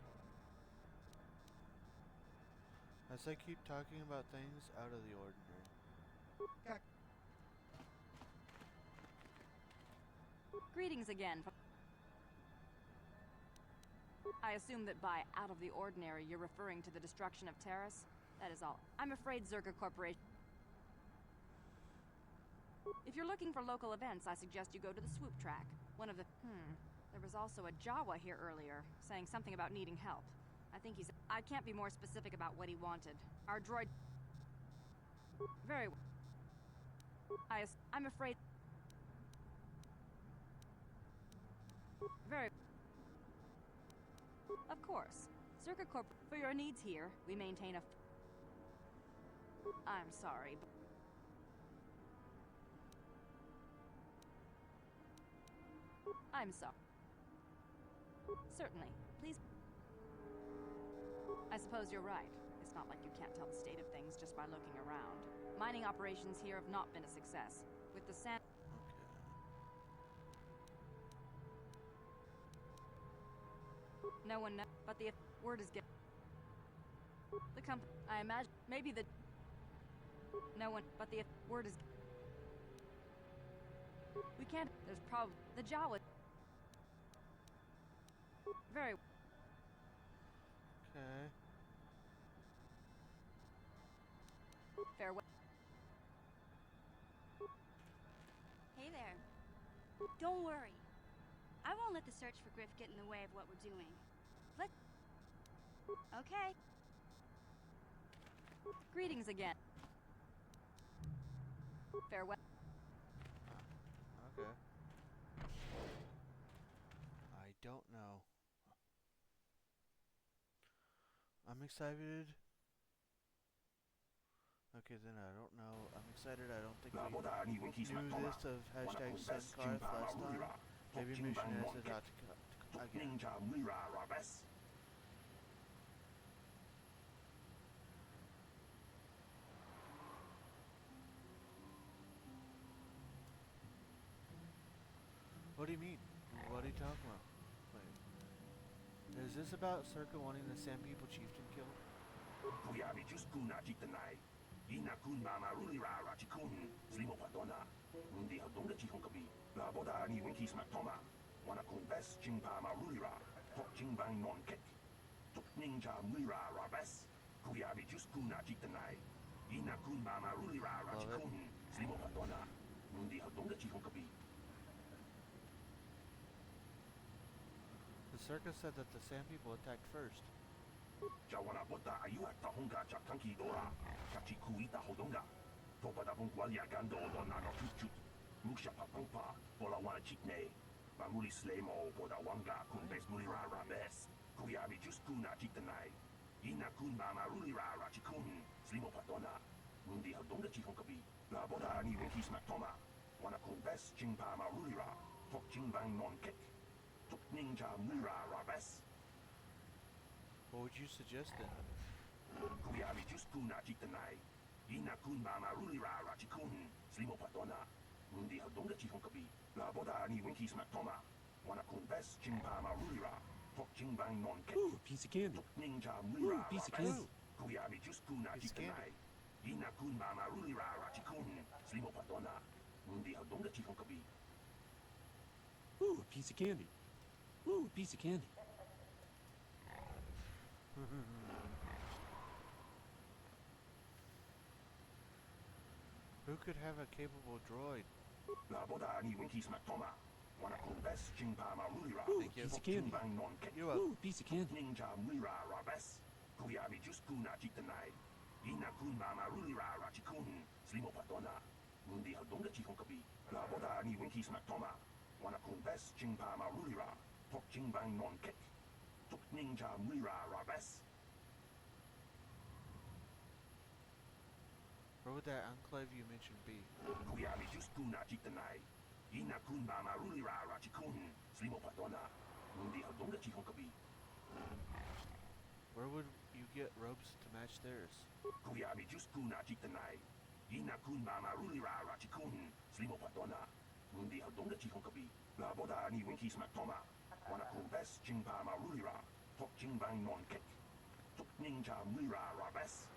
As I keep talking about things out of the ordinary. Kak. Greetings again. I assume that by out of the ordinary, you're referring to the destruction of Terrace? That is all. I'm afraid Zerka Corporation... If you're looking for local events, I suggest you go to the swoop track. One of the... There was also a Jawa here earlier, saying something about needing help. I think he's... I can't be more specific about what he wanted. Our droid... Very well. I'm afraid... Very... Of course. Zerka Corp... For your needs here, we maintain a... I'm sorry, but... I'm sorry. Certainly. Please... I suppose you're right. It's not like you can't tell the state of things just by looking around. Mining operations here have not been a success. With the sand... No one knows, but the word is getting... The company... I imagine... Maybe the... No one... But the word is... We can't... There's probably... The Jawa... Very... Okay. Farewell. Hey there. Don't worry. I won't let the search for Griff get in the way of what we're doing. Okay. Greetings again. Farewell. Okay. I don't know. I'm excited Okay, then I don't know. I'm excited. I don't think 나보다 니 we 윙키스 knew 막토마. this of hashtag 와나콘 베스 Suncarth 징파 last time. 마루리라. Maybe 톡징방 Mission has 몬켓. it out again. 톡닝자 무리라 라베스. What do you mean? What are you talking about? Wait. Is this about Circa wanting the Sand People chieftain killed? 구야미 주스쿠나 지트나이. 이나쿤 마마루리라 라치쿤. 슬리모 파도나. 문디 활동가 지honka비. 나보다 니 윙키스 막토마. 와나콘 베스 징파 마루리라. 톡징방 몬켓. 톡닝자 무리라 라베스. 구야미 주스쿠나 지트나이. 이나쿤 마마루리라 라치쿤. 슬리모 파도나. 문디 활동가 지honka비. The circus said that the Sand People attacked first. 자원아 보다 아유아타 홍가 작탄키 도라 같이 구이다 호동가 도바다 봉과리아 간도도 나가 툭툭 묵샤파 펑파 볼라와나 직네 마무리 슬레모 보다 왕가 쿤베스 무리라 라베스 구야비 주스쿠나 직드나이 이나쿤 마마루리라 라치쿤 슬리모 파도나 문디 활동가 지hon카비 나보다 니 윙키스 막토마 와나 쿤베스 징파 마루리라 톡징방 논켓 톡닝자 무리라 라베스 What would you suggest then? 구야미 주스쿠나 지트나이 이나쿤 마마루리라 라치쿤 슬리모 파도나 문디 활동가 지hon카비 나보다 니 윙키스 막토마 와나쿤 베스 징파 마루리라 톡징방 논켓 piece of candy. 닝자 무리라 piece of 라베스 candy. 구야미 주스쿠나 지트나이 이나쿤 마마루리라 라치쿤 슬리모 파도나 문디 활동가 지hon카비 Ooh, a piece of candy. Ooh, a piece of candy. Who could have a capable droid? 나보다 니 윙키스 막토마 와나쿤 베스 징파 마루리라 Ooh, piece of candy. 톡징방 논켓 Ooh, piece of candy. 닝자 무리라 라베스 구야미 주스쿠나 지트나이 이나쿤 마마루리라 라치쿤 슬리모 파도나 문디 활동가 지hon카비 나보다 니 윙키스 막토마 와나쿤 베스 징파 마루리라 톡징방 논켓 톡닝자 무리라 라베스 Where would that enclave you mentioned be? 구야미 주스쿠나 지트나이 이나쿤 마마루리라 라치쿤 슬리모 파도나 문디 활동가 지hon카비 Where would you get robes to match theirs? 구야미 주스쿠나 지트나이 이나쿤 마마루리라 라치쿤 슬리모 파도나 문디 활동가 지hon카비 나보다 니 윙키스 막토마 와나쿤 베스 징파 마루리라 톡징방 논켓 톡닝자 무리라 라베스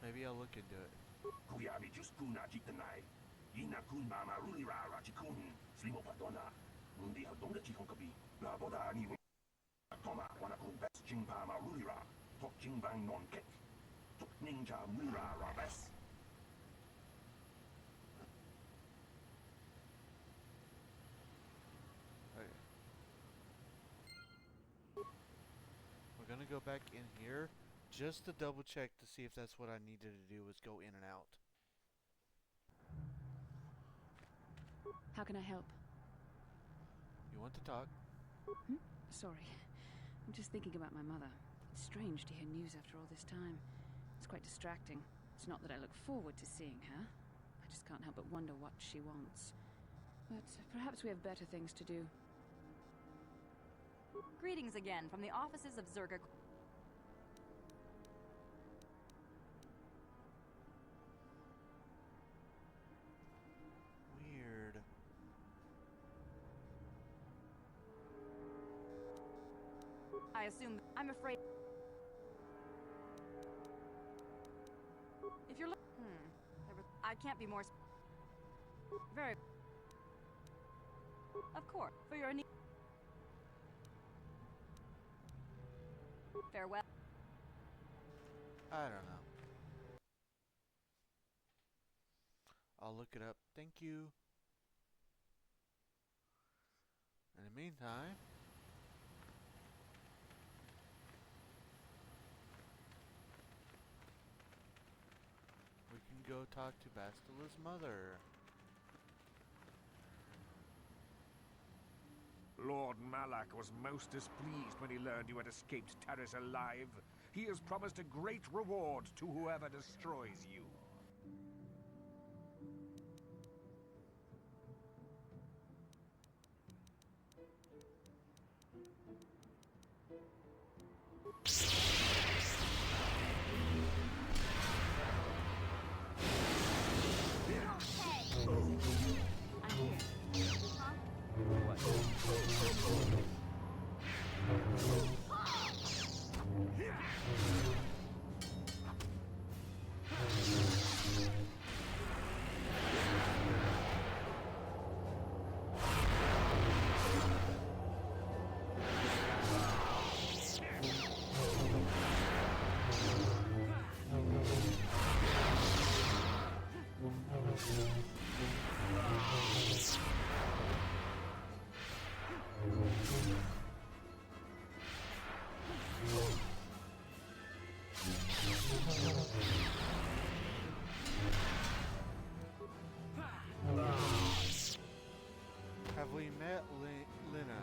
Maybe I'll look into it. 구야미 주스쿠나 지트나이 이나쿤 마마루리라 라치쿤 슬리모 파도나 문디 활동가 지hon카비 나보다 니 윙키스 막토마 와나쿤 베스 징파 마루리라 톡징방 논켓 톡닝자 무리라 라베스 Okay. We're gonna go back in here just to double check to see if that's what I needed to do was go in and out. How can I help? You want to talk? Sorry. I'm just thinking about my mother. It's strange to hear news after all this time. It's quite distracting. It's not that I look forward to seeing her. I just can't help but wonder what she wants. But perhaps we have better things to do. Greetings again from the offices of Zerga. Weird. I assume. I'm afraid. If you're I can't be more. Very. Of course, for your need. Farewell. I don't know. I'll look it up. Thank you. In the meantime, we can go talk to Bastila's mother. Lord Malak was most displeased when he learned you had escaped Taris alive. He has promised a great reward to whoever destroys you. Have we met Lina?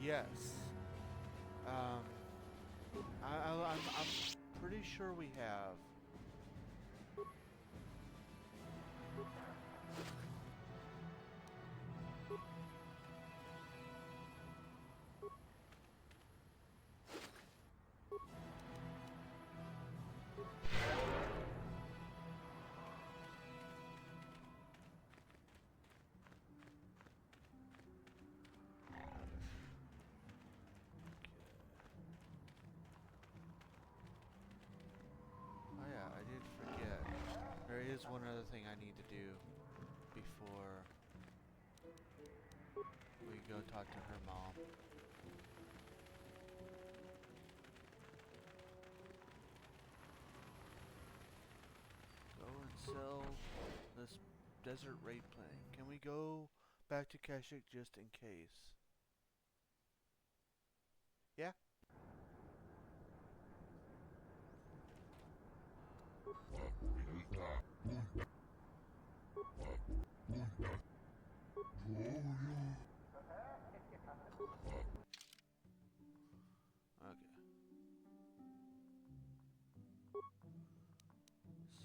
Yes. I'm pretty sure we have. Oh yeah, I did forget. There is one other thing I need to do before we go talk to her mom. Go and sell this desert raid plank. Can we go back to Kashyyyk just in case? Yeah? Okay.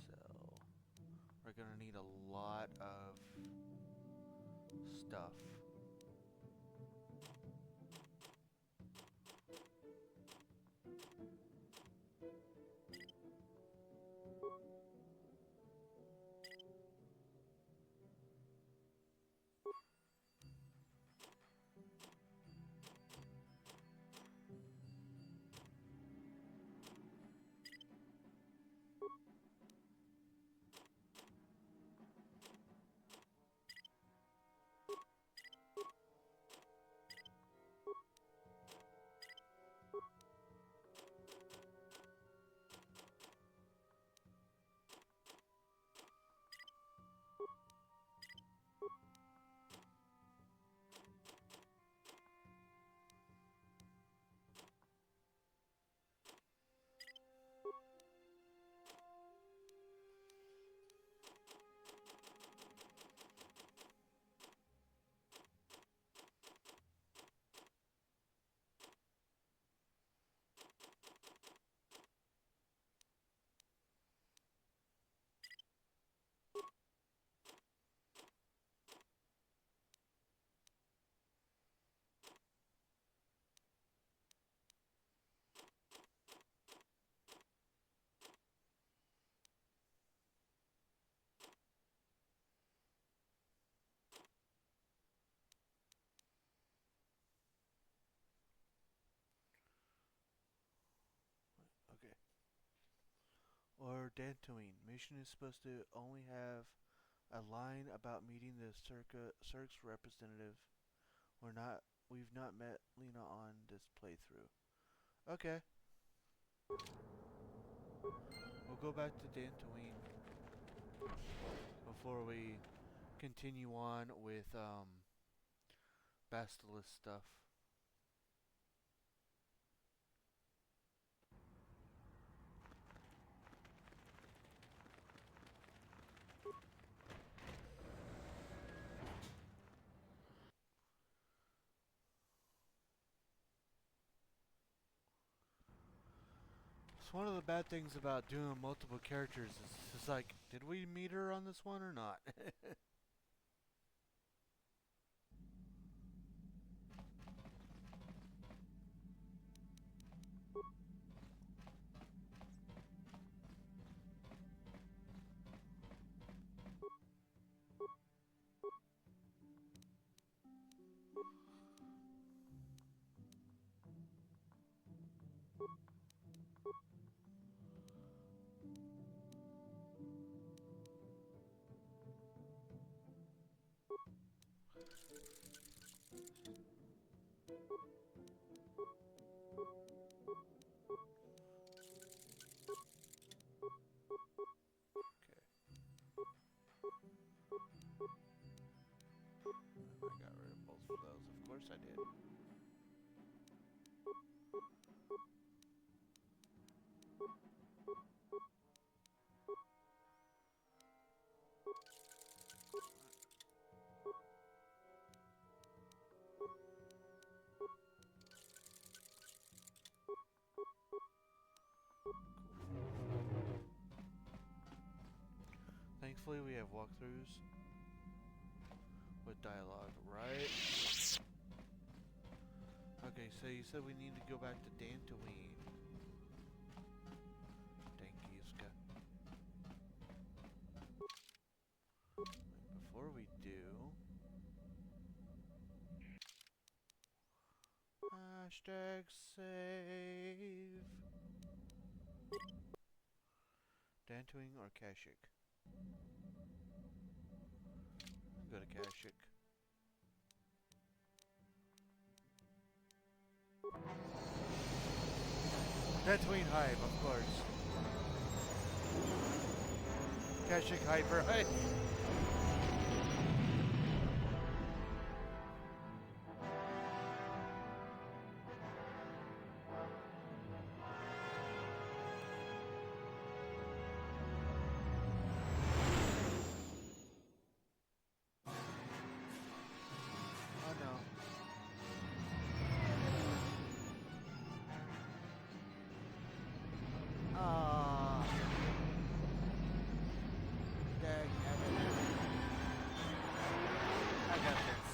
So, we're gonna need a lot of stuff. Okay. Or Dantooine. Mission is supposed to only have a line about meeting the Cirque's representative. We've not met Lina on this playthrough. Okay. We'll go back to Dantooine before we continue on with Basilisk stuff. It's one of the bad things about doing multiple characters. It's like, did we meet her on this one or not? I did. Thankfully, we have walkthroughs with dialogue, right? Okay, so you said we need to go back to Dantooine. Dankiska. Before we do... Hashtag save. Dantooine or Kashyyyk? I'll go to Kashyyyk. Dantooine Hive, of course. Kashyyyk Hyper Hive. Oh no. Dang, I got this.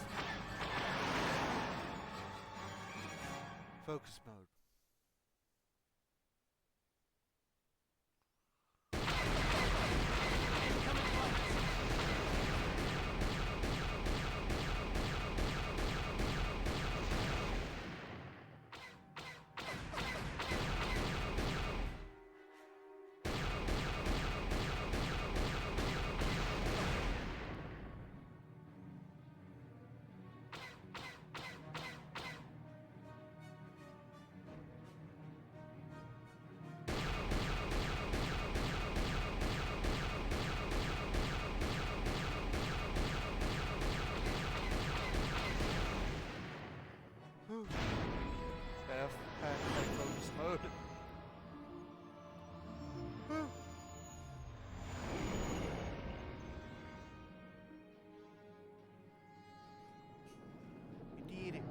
Focus mode. Focus mode. You did it.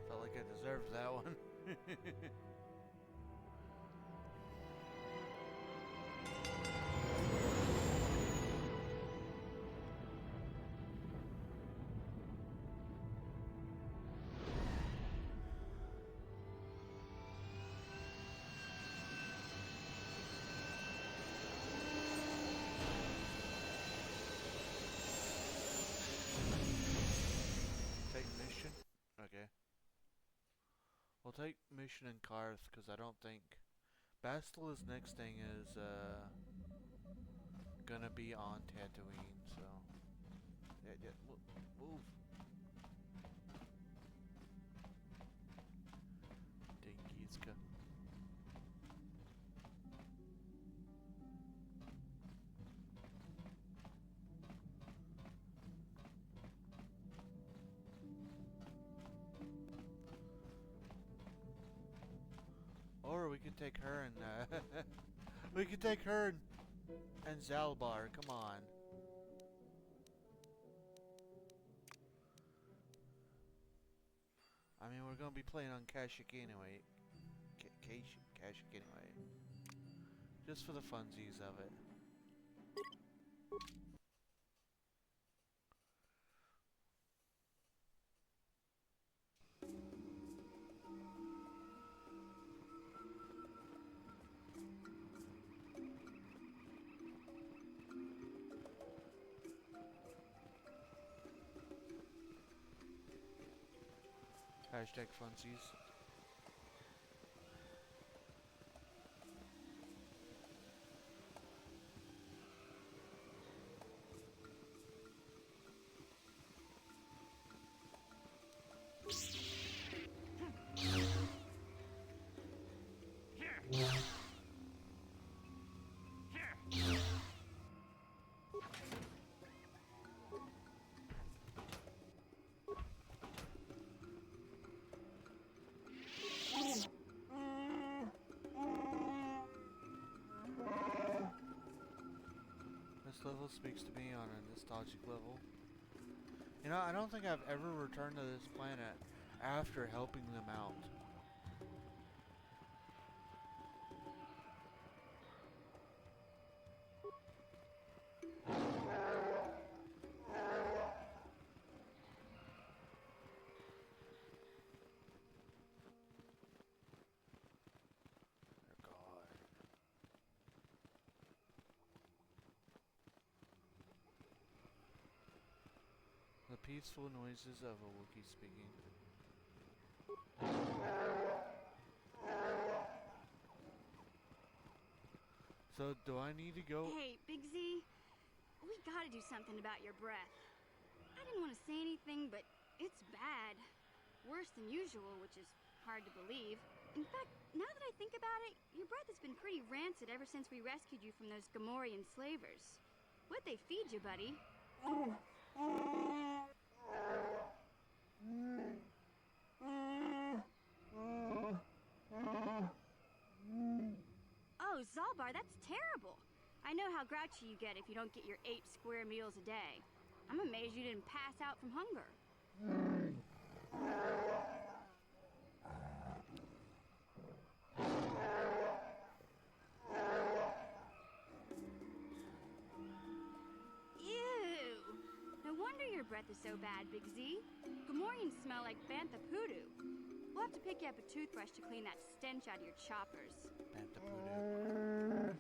Felt like I deserved that one. Take mission? Okay. We'll take mission in Karth, because I don't think... Bastila next thing is, gonna be on Tatooine, so... Yeah, move. Dingiska. Sure, we could take her and we could take her and Zalbar. Come on. I mean, we're gonna be playing on Kashyyyk anyway. Kashyyyk anyway. Just for the funsies of it. Hashtag funsies. This level speaks to me on a nostalgic level. You know, I don't think I've ever returned to this planet after helping them out. The peaceful noises of a Wookiee speaking. So, do I need to go? Hey, Big Z, we gotta do something about your breath. I didn't want to say anything, but it's bad. Worse than usual, which is hard to believe. In fact, now that I think about it, your breath has been pretty rancid ever since we rescued you from those Gamorrean slavers. What'd they feed you, buddy? Oh, Zalbar, that's terrible. I know how grouchy you get if you don't get your 8 square meals a day. I'm amazed you didn't pass out from hunger. Ew! No wonder your breath is so bad, Big Z. Gamorreans smell like bantha poodoo. We'll have to pick you up a toothbrush to clean that stench out of your choppers. Bantha poodoo.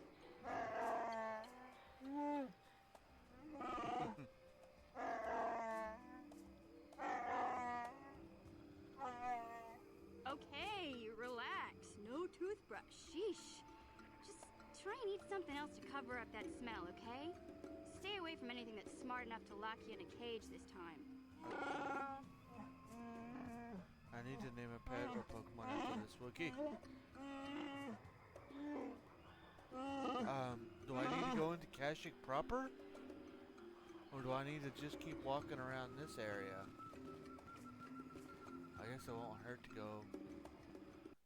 Okay, relax. No toothbrush. Sheesh. Just try and eat something else to cover up that smell, okay? Stay away from anything that's smart enough to lock you in a cage this time. I need to name a pet or Pokemon after this Wookiee. Do I need to go into Kashyyyk proper? Or do I need to just keep walking around this area? I guess it won't hurt to go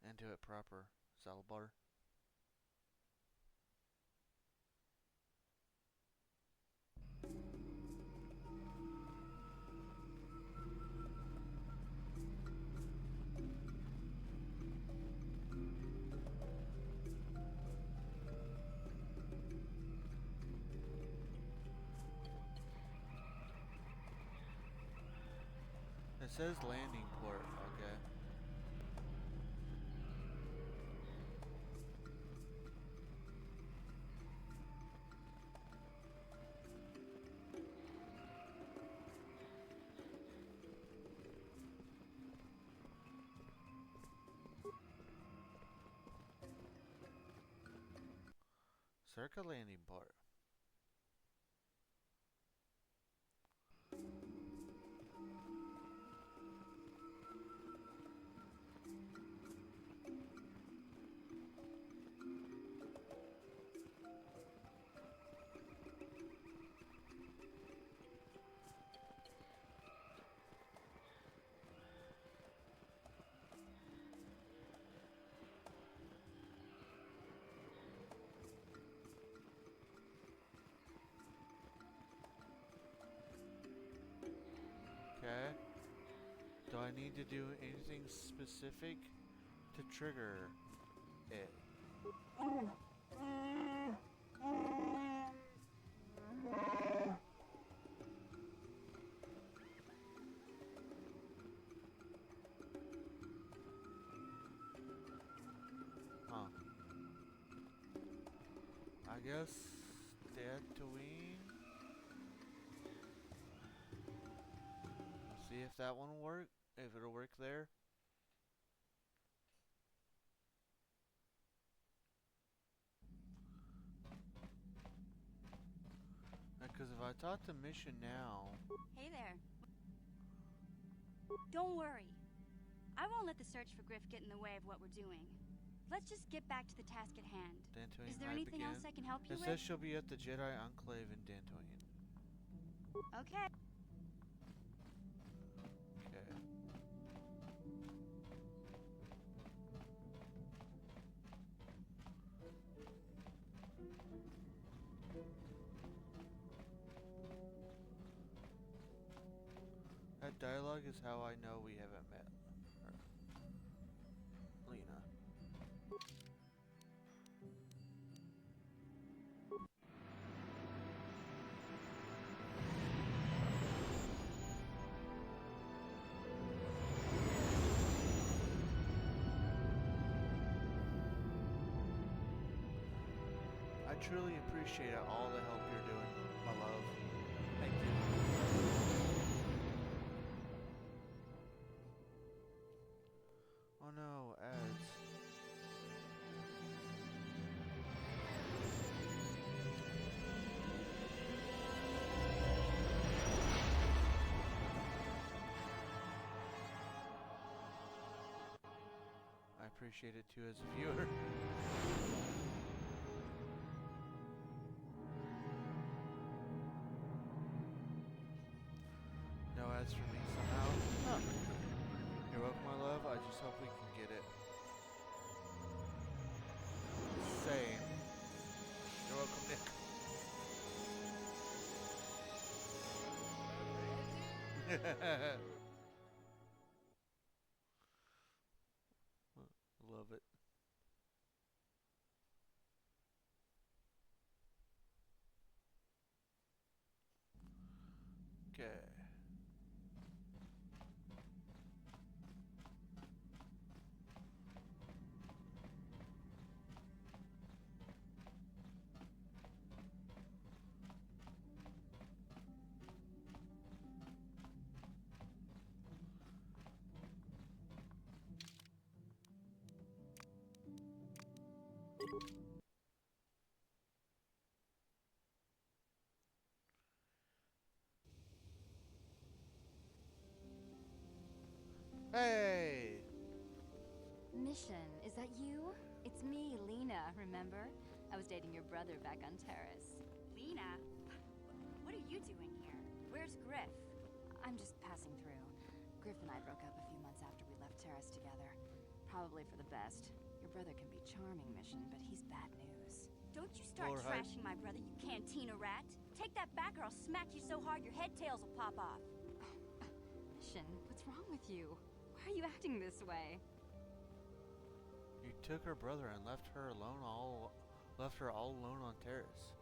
into it proper. Zalbar. It says landing port, okay. Circa landing port. Okay. Do I need to do anything specific to trigger it? Huh. I guess Tatooine. See if that one will work. If it'll work there. Because if I talk to Mission now. Hey there. Don't worry. I won't let the search for Griff get in the way of what we're doing. Let's just get back to the task at hand. Dantooine Is there hype anything again. else I can help you It with? says she'll be at the Jedi Enclave in Dantooine. Okay. Okay. That dialogue is how I know we haven't met her. Lena. I truly appreciate all the help you're doing, my love. Thank you. Oh no, ads. I appreciate it too as a viewer. No ads for me somehow. Huh. You're welcome, my love. I just hope we can get it. Same. You're welcome, Nick. Love it. Okay. Hey! Mission, is that you? It's me, Lena, remember? I was dating your brother back on Terrace. Lena? What are you doing here? Where's Griff? I'm just passing through. Griff and I broke up a few months after we left Terrace together. Probably for the best. Your brother can be charming, Mission, but he's bad news. Don't you start Lord, hi. trashing my brother, you cantina rat. Take that back or I'll smack you so hard your head tails will pop off. Mission, what's wrong with you? Why are you acting this way? You took her brother and left her all alone on Terrace.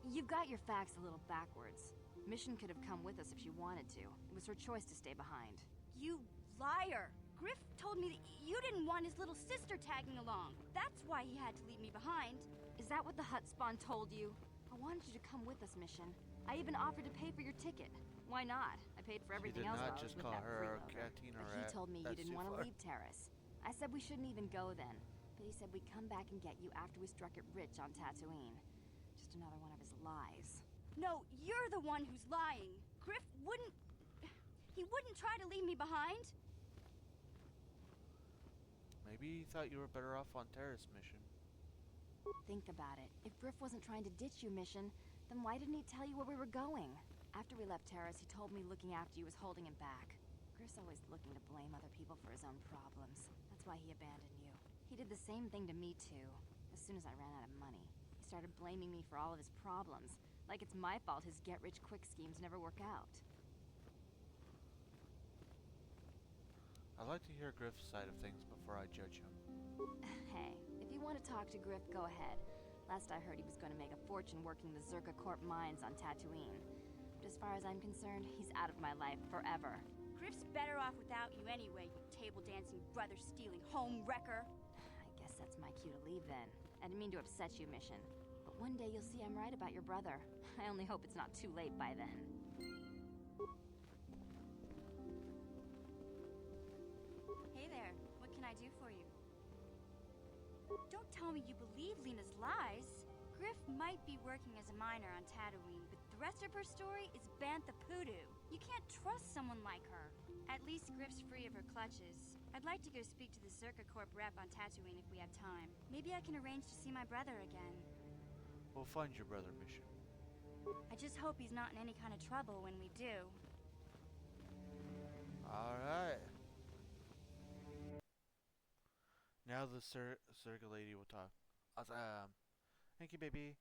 You've got your facts a little backwards. Mission could have come with us if she wanted to. It was her choice to stay behind. You liar! Griff told me that you didn't want his little sister tagging along. That's why he had to leave me behind. Is that what the Hutt spawn told you? I wanted you to come with us, Mission. I even offered to pay for your ticket. Why not? I paid for everything else while I was just with call that her a freeloader. cantina But rat. he told me you That's didn't too want to far. leave Terrace. I said we shouldn't even go then. But he said we'd come back and get you after we struck it rich on Tatooine. Just another one of his lies. No, you're the one who's lying. Griff wouldn't... He wouldn't try to leave me behind. Maybe he thought you were better off on Terrace, Mission. Think about it. If Griff wasn't trying to ditch you, Mission, then why didn't he tell you where we were going? After we left Terrace, he told me looking after you was holding him back. Griff's always looking to blame other people for his own problems. That's why he abandoned you. He did the same thing to me, too. As soon as I ran out of money, he started blaming me for all of his problems. Like it's my fault his get-rich-quick schemes never work out. I'd like to hear Griff's side of things before I judge him. Hey, if you want to talk to Griff, go ahead. Last I heard, he was going to make a fortune working the Zerka Corp mines on Tatooine. But as far as I'm concerned, he's out of my life forever. Griff's better off without you anyway, you table-dancing, brother-stealing home wrecker. I guess that's my cue to leave then. I didn't mean to upset you, Mission. But one day you'll see I'm right about your brother. I only hope it's not too late by then. Hey there, what can I do for you? Don't tell me you believe Lena's lies. Griff might be working as a miner on Tatooine, but the rest of her story is Bantha Poodoo. You can't trust someone like her. At least Griff's free of her clutches. I'd like to go speak to the Zerka Corp rep on Tatooine if we have time. Maybe I can arrange to see my brother again. We'll find your brother, Mission. I just hope he's not in any kind of trouble when we do. Alright. Now the Zerka lady will talk. Awesome. Thank you, baby.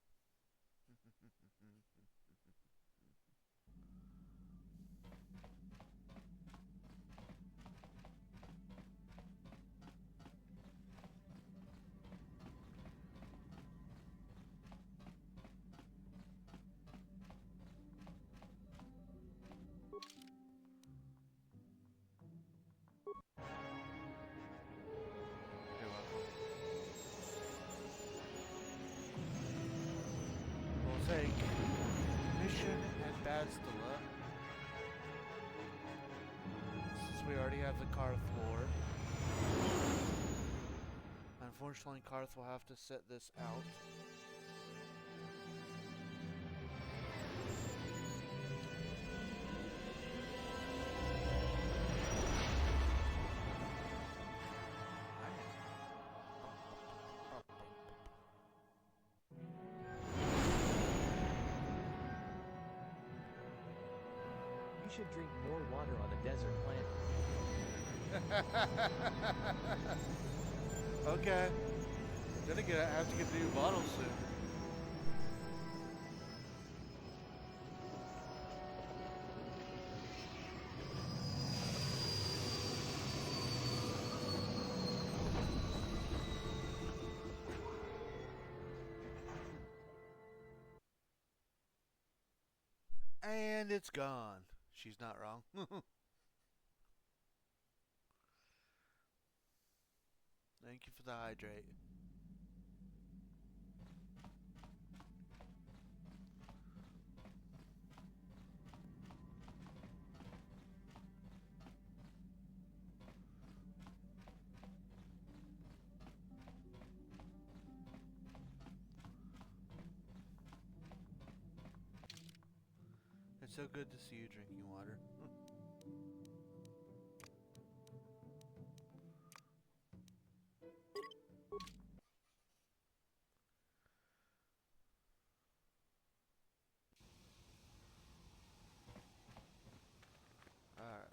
We'll take Mission and Bastila, since we already have the Karth War. Unfortunately, Karth will have to sit this out. You should drink more water on a desert planet. Okay. Have to get the new bottle soon. And it's gone. She's not wrong. Thank you for the hydrate. It's so good to see you drinking water. Alright.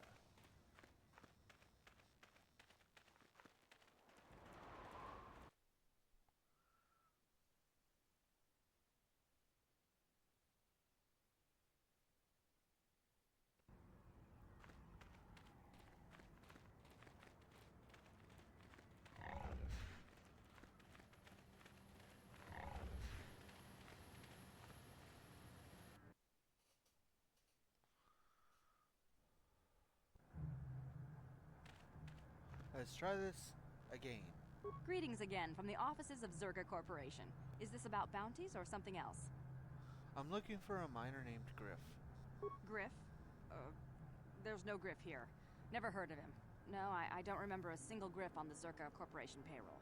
Let's try this again. Greetings again from the offices of Zerka Corporation. Is this about bounties or something else? I'm looking for a miner named Griff. Griff? There's no Griff here. Never heard of him. No, I don't remember a single Griff on the Zerka Corporation payroll.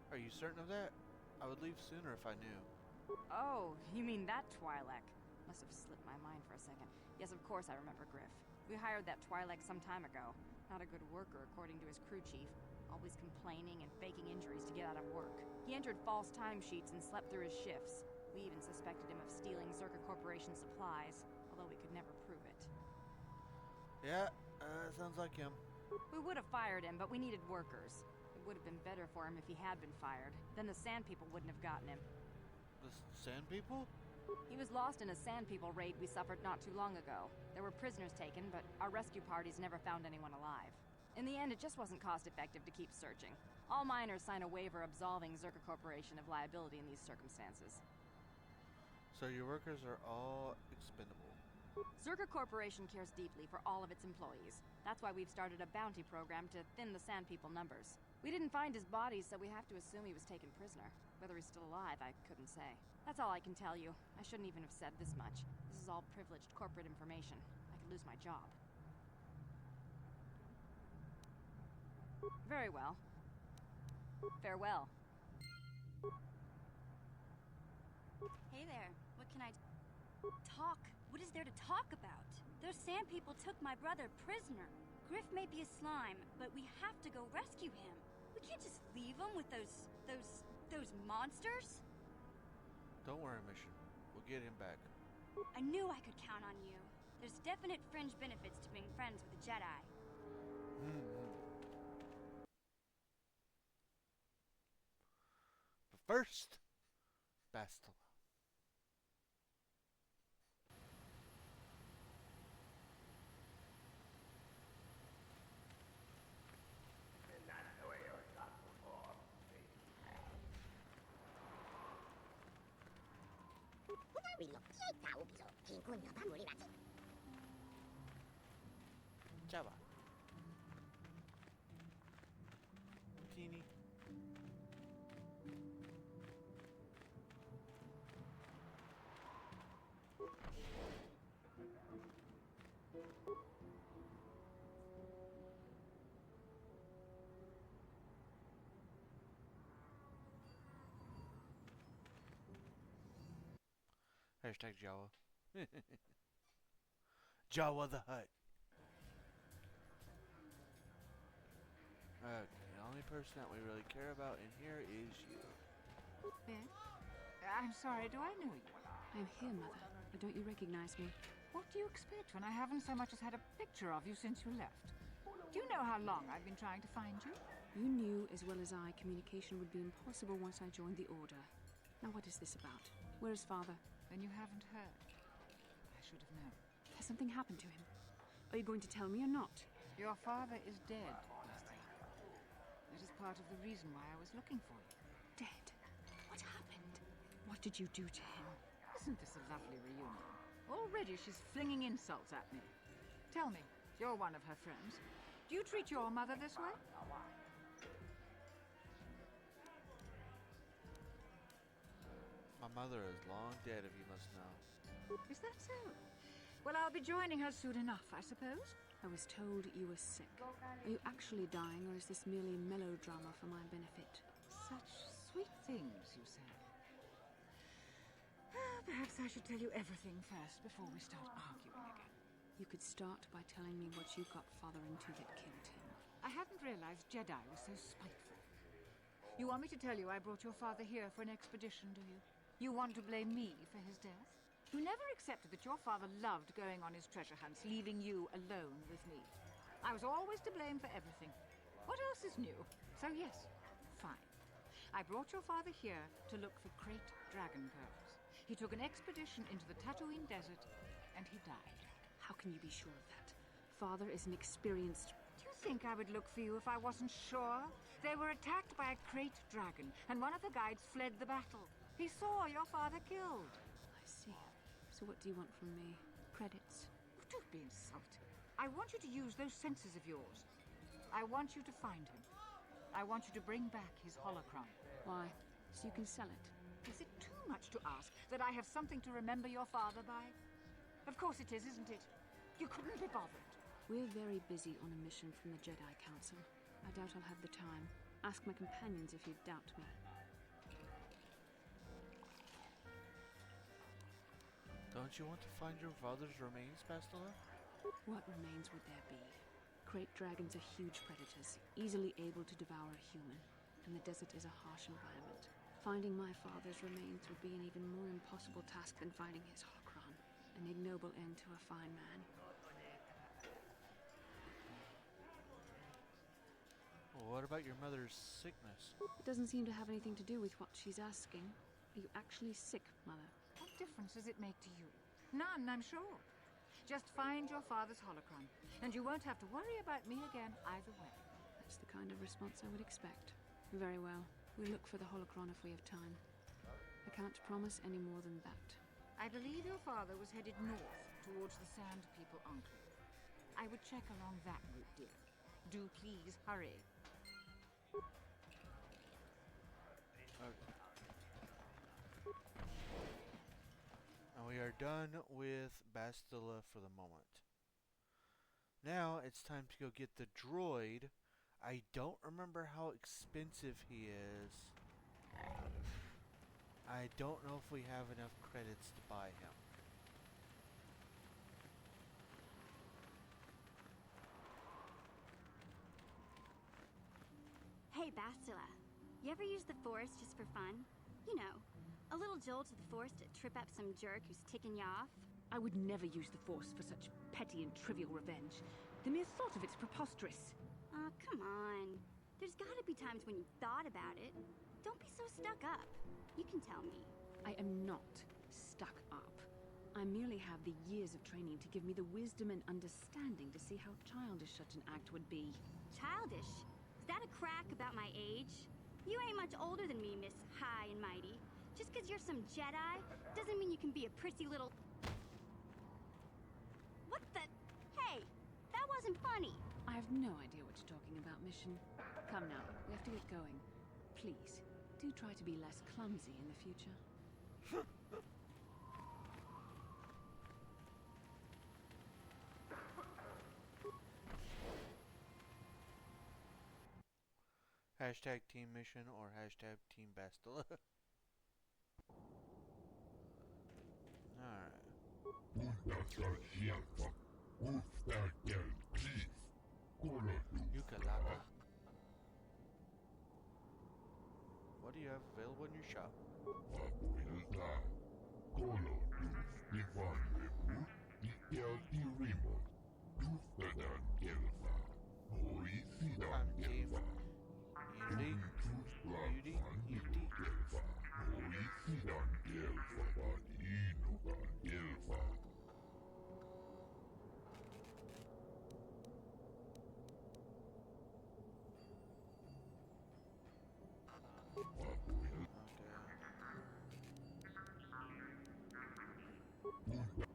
Are you certain of that? I would leave sooner if I knew. Oh, you mean that Twi'lek? Must have slipped my mind for a second. Yes, of course I remember Griff. We hired that Twi'lek some time ago. Not a good worker, according to his crew chief. Always complaining and faking injuries to get out of work. He entered false timesheets and slept through his shifts. We even suspected him of stealing Zerka Corporation supplies, although we could never prove it. Yeah, sounds like him. We would have fired him, but we needed workers. It would have been better for him if he had been fired. Then the Sand People wouldn't have gotten him. The Sand People? He was lost in a Sand People raid we suffered not too long ago. There were prisoners taken, but our rescue parties never found anyone alive. In the end, it just wasn't cost-effective to keep searching. All miners sign a waiver absolving Zerka Corporation of liability in these circumstances. So your workers are all expendable. Zerka Corporation cares deeply for all of its employees. That's why we've started a bounty program to thin the Sand People numbers. We didn't find his body, so we have to assume he was taken prisoner. Whether he's still alive, I couldn't say. That's all I can tell you. I shouldn't even have said this much. This is all privileged corporate information. I could lose my job. Very well. Farewell. Hey there, what can I talk? What is there to talk about? Those Sand People took my brother prisoner. Griff may be a slime, but we have to go rescue him. We can't just leave him with those monsters. Don't worry, Mission. We'll get him back. I knew I could count on you. There's definite fringe benefits to being friends with a Jedi. But first, Bastila. Java. Teeny. Hashtag Jawa. Jawa the Hutt. Okay, the only person that we really care about in here is you. Beth? I'm sorry, do I know you? I'm here, Mother. But don't you recognize me? What do you expect when I haven't so much as had a picture of you since you left? Do you know how long I've been trying to find you? You knew as well as I communication would be impossible once I joined the Order. Now what is this about? Where is Father? Then you haven't heard. I should have known. Has something happened to him? Are you going to tell me or not? Your father is dead, Bastila. That is part of the reason why I was looking for you. Dead? What happened? What did you do to him? Isn't this a lovely reunion? Already she's flinging insults at me. Tell me, you're one of her friends. Do you treat your mother this way? My mother is long dead, if you must know. Is that so? Well, I'll be joining her soon enough, I suppose. I was told you were sick. Are you actually dying, or is this merely melodrama for my benefit? Such sweet things, you say. Perhaps I should tell you everything first before we start arguing again. You could start by telling me what you got Father into that killed him. I hadn't realized Jedi was so spiteful. You want me to tell you I brought your father here for an expedition, do you? You want to blame me for his death? You never accepted that your father loved going on his treasure hunts, leaving you alone with me. I was always to blame for everything. What else is new? So yes, fine. I brought your father here to look for Krayt Dragon Pearls. He took an expedition into the Tatooine desert, and he died. How can you be sure of that? Father is an experienced... Do you think I would look for you if I wasn't sure? They were attacked by a Krayt Dragon, and one of the guides fled the battle. He saw your father killed. I see. So what do you want from me? Credits? Don't be insulting. I want you to use those senses of yours. I want you to find him. I want you to bring back his holocron. Why? So you can sell it? Is it too much to ask that I have something to remember your father by? Of course it is, isn't it? You couldn't be bothered. We're very busy on a mission from the Jedi Council. I doubt I'll have the time. Ask my companions if you doubt me. Don't you want to find your father's remains, Bastila? What remains would there be? Krayt dragons are huge predators, easily able to devour a human, and the desert is a harsh environment. Finding my father's remains would be an even more impossible task than finding his holocron, an ignoble end to a fine man. Well, what about your mother's sickness? It doesn't seem to have anything to do with what she's asking. Are you actually sick, Mother? What difference does it make to you? None, I'm sure. Just find your father's holocron, and you won't have to worry about me again either way. That's the kind of response I would expect. Very well. We'll look for the holocron if we have time. I can't promise any more than that. I believe your father was headed north towards the Sand People Enclave. I would check along that route, dear. Do please hurry. And we are done with Bastila for the moment. Now it's time to go get the droid. I don't remember how expensive he is. I don't know if we have enough credits to buy him. Hey, Bastila. You ever use the Force just for fun? You know, a little jolt of the Force to trip up some jerk who's ticking you off? I would never use the Force for such petty and trivial revenge. The mere thought of it's preposterous. Aw, come on. There's gotta be times when you've thought about it. Don't be so stuck up. You can tell me. I am not stuck up. I merely have the years of training to give me the wisdom and understanding to see how childish such an act would be. Childish? Is that a crack about my age? You ain't much older than me, Miss High and Mighty. Just 'cause you're some Jedi doesn't mean you can be a prissy little... What the... Hey, that wasn't funny. I have no idea what you're talking about, Mission. Come now, we have to get going. Please, do try to be less clumsy in the future. Hashtag team mission or hashtag team Bastila. Yucalaca. What do you have available in your shop?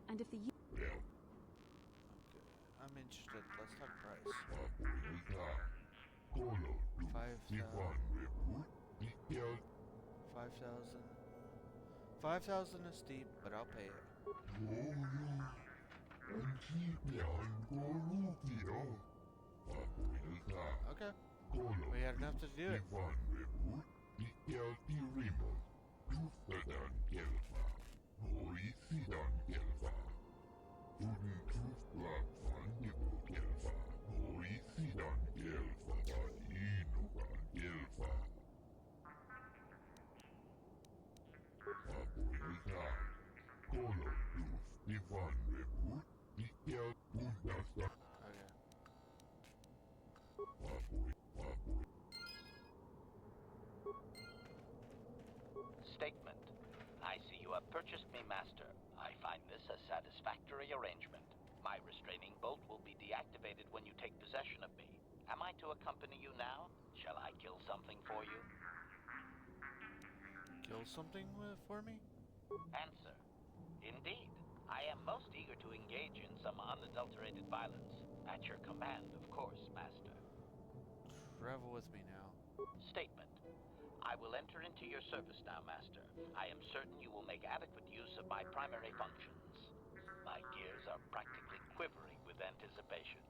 And if the... Okay, I'm interested. Let's talk price. 5,000 is steep, but I'll pay it. Okay. We had enough to do it. Statement. I see you have purchased me, Master. I find this a satisfactory arrangement. My restraining bolt will be deactivated when you take possession of me. Am I to accompany you now? Shall I kill something for you? Kill something for me? Answer. Indeed. I am most eager to engage in some unadulterated violence. At your command, of course, Master. Travel with me now. Statement. I will enter into your service now, Master. I am certain you will make adequate use of my primary functions. My gears are practically quivering with anticipation.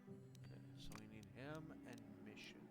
Okay, so we need him and mission.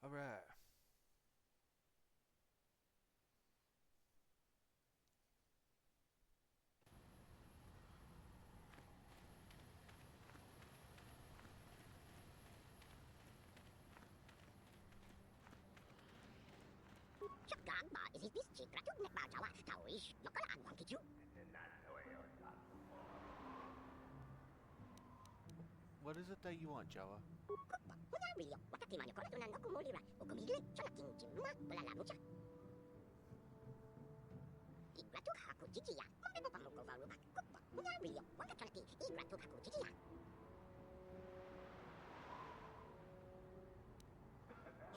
Alright. What is it that you want, Jawa?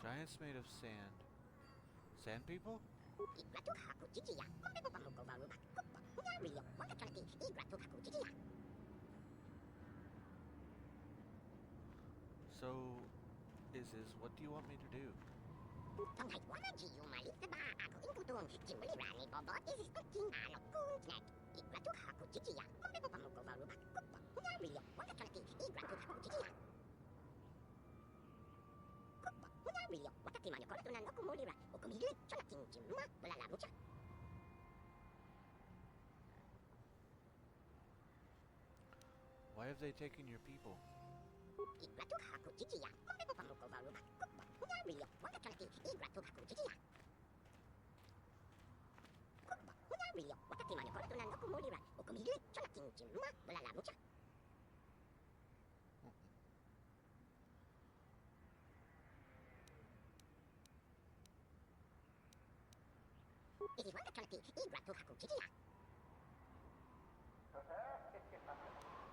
Giants made of sand. Sand people? So, what do you want me to do? Why have they taken your people?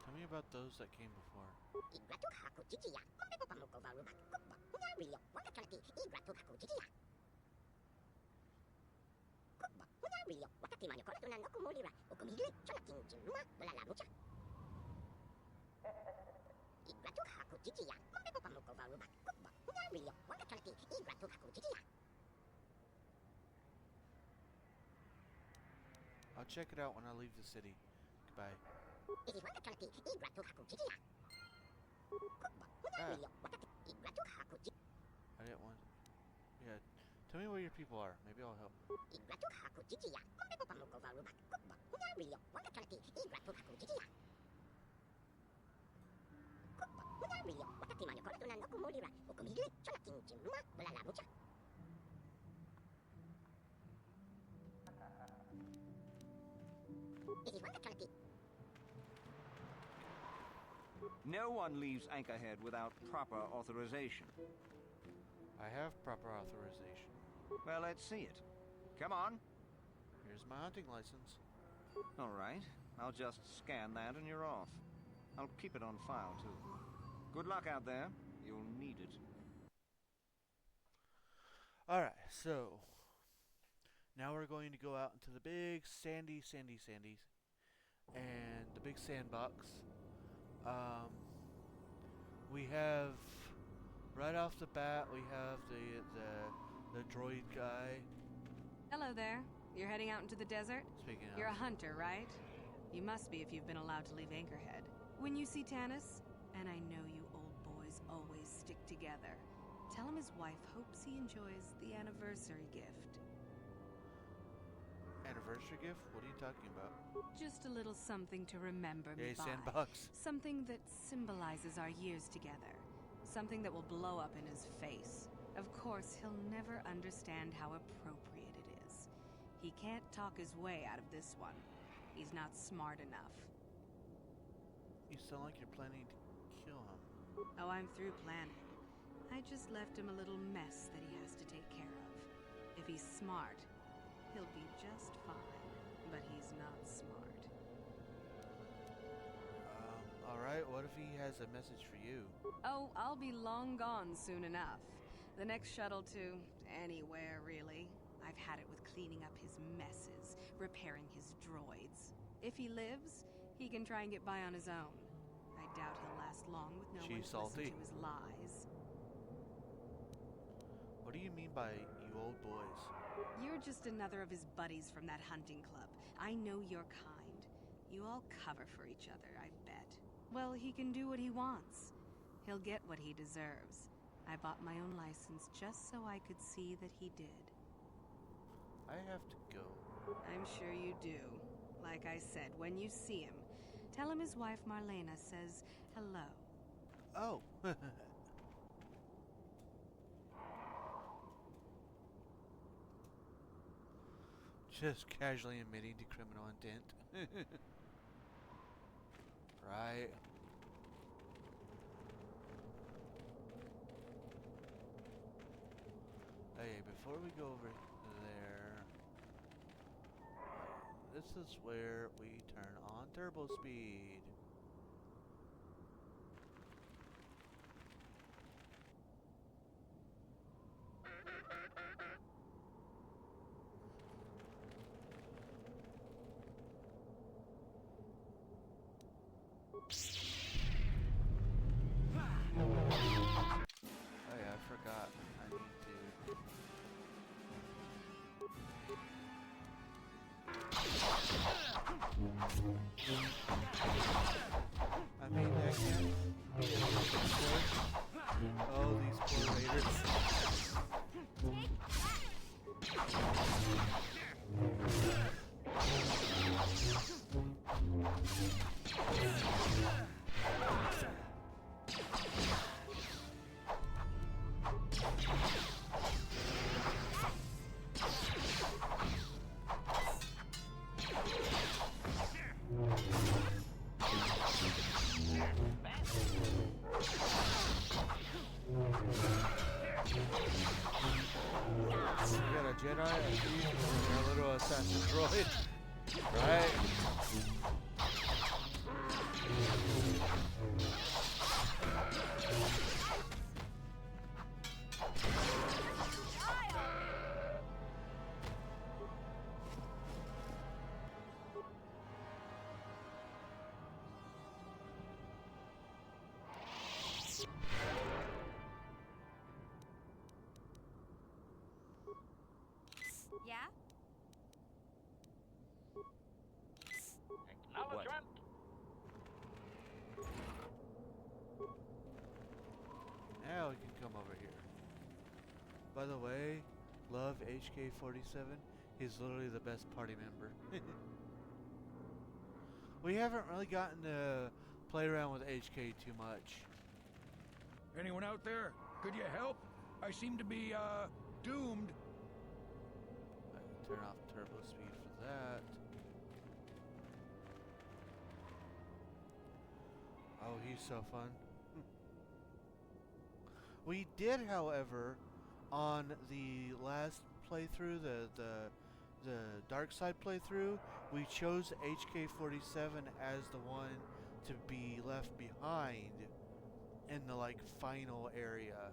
Tell me about those that came before. I'll check it out when I leave the city. Goodbye. I didn't want... Yeah, tell me where your people are. Maybe I'll help. No one leaves Anchorhead without proper authorization. I have proper authorization. Well, let's see it. Come on. Here's my hunting license. All right. I'll just scan that and you're off. I'll keep it on file, too. Good luck out there. You'll need it. Alright, so... now we're going to go out into the big sandy and the big sandbox. We have... right off the bat, we have the droid guy. Hello there. You're heading out into the desert? Speaking of... You're a hunter, right? You must be if you've been allowed to leave Anchorhead. When you see Tanis, and I know you old boys always stick together, tell him his wife hopes he enjoys the anniversary gift. Anniversary gift? What are you talking about? Just a little something to remember me by. Sandbox. Something that symbolizes our years together. Something that will blow up in his face. Of course, he'll never understand how appropriate it is. He can't talk his way out of this one. He's not smart enough. You sound like you're planning to kill him. Oh, I'm through planning. I just left him a little mess that he has to take care of. If he's smart, he'll be just fine. But he's not smart. Alright, what if he has a message for you? Oh, I'll be long gone soon enough. The next shuttle to anywhere, really. I've had it with cleaning up his messes, repairing his droids. If he lives, he can try and get by on his own. I doubt he'll last long with no one to listen to his lies. What do you mean by you old boys? You're just another of his buddies from that hunting club. I know your kind. You all cover for each other, I bet. Well, he can do what he wants. He'll get what he deserves. I bought my own license just so I could see that he did. I have to go. I'm sure you do. Like I said, when you see him, tell him his wife Marlena says hello. Oh. Just casually admitting to criminal intent. Right. Okay, before we go over there, this is where we turn on turbo speed. Oh yeah, I forgot. I need to... I mean, that can't... Oh, these poor raiders. Jedi, a little assassin droid, right? Yeah? Acknowledgement. Now we can come over here. By the way, love HK47. He's literally the best party member. We haven't really gotten to play around with HK too much. Anyone out there? Could you help? I seem to be, doomed. I can turn off turbo speed for that. Oh, he's so fun. We did, however, on the last playthrough, the dark side playthrough, we chose HK47 as the one to be left behind in the final area,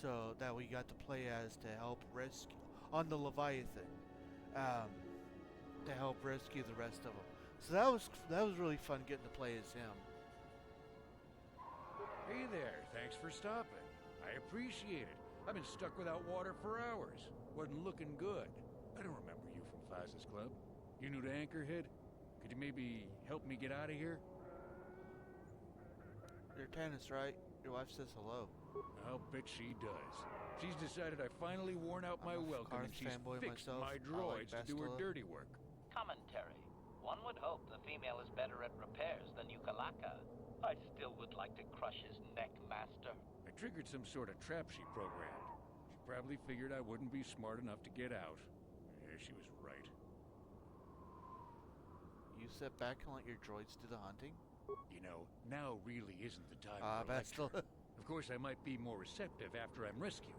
so that we got to play as to help rescue on the Leviathan, to help rescue the rest of them. So that was really fun getting to play as him. Hey there, thanks for stopping. I appreciate it. I've been stuck without water for hours. Wasn't looking good. I don't remember you from Faz's Club. You new to Anchorhead? Could you maybe help me get out of here? You're Tannis, right? Your wife says hello. I'll bet she does. She's decided I finally worn out my welcome and she's fixed my droids to do her dirty work. Commentary. One would hope the female is better at repairs than Yukalaka. I still would like to crush his neck, Master. I triggered some sort of trap she programmed. She probably figured I wouldn't be smart enough to get out. Yeah, she was right. You sit back and let your droids do the hunting? You know, now really isn't the time for a that's lecture. Of course, I might be more receptive after I'm rescued.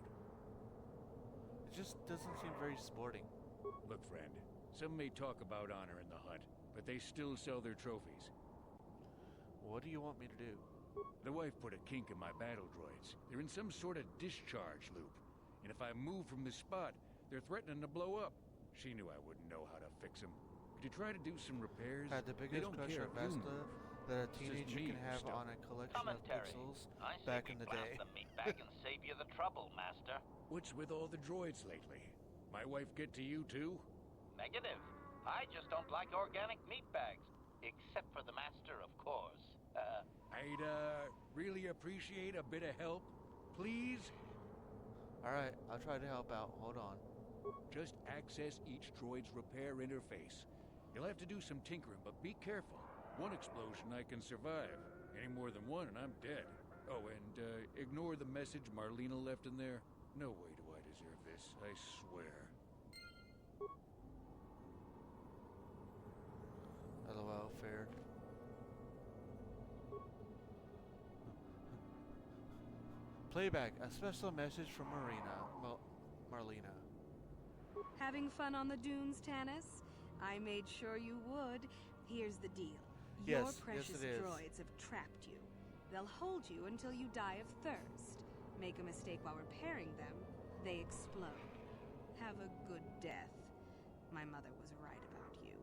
It just doesn't seem very sporting. Look, friend, some may talk about honor in the hut, but they still sell their trophies. What do you want me to do? The wife put a kink in my battle droids. They're in some sort of discharge loop. And if I move from this spot, they're threatening to blow up. She knew I wouldn't know how to fix them. Could you try to do some repairs? Had the They biggest don't crush care of if you Vesta move. that a It's just teenager me can have stuff. on a collection of Commentary. pixels I say back we in the blast day. the meat bag and save you the trouble, Master. What's with all the droids lately? My wife get to you too? Negative. I just don't like organic meat bags. really appreciate a bit of help? Please? Alright, I'll try to help out. Hold on. Just access each droid's repair interface. You'll have to do some tinkering, but be careful. One explosion I can survive. Any more than one and I'm dead. Oh, and ignore the message Marlena left in there. No way do I deserve this, I swear. LOL, fair. Playback, a special message from Marlena. Having fun on the dunes, Tanis? I made sure you would. Here's the deal. Yes, Your precious yes it is. droids have trapped you. They'll hold you until you die of thirst. Make a mistake while repairing them, they explode. Have a good death. My mother was right about you.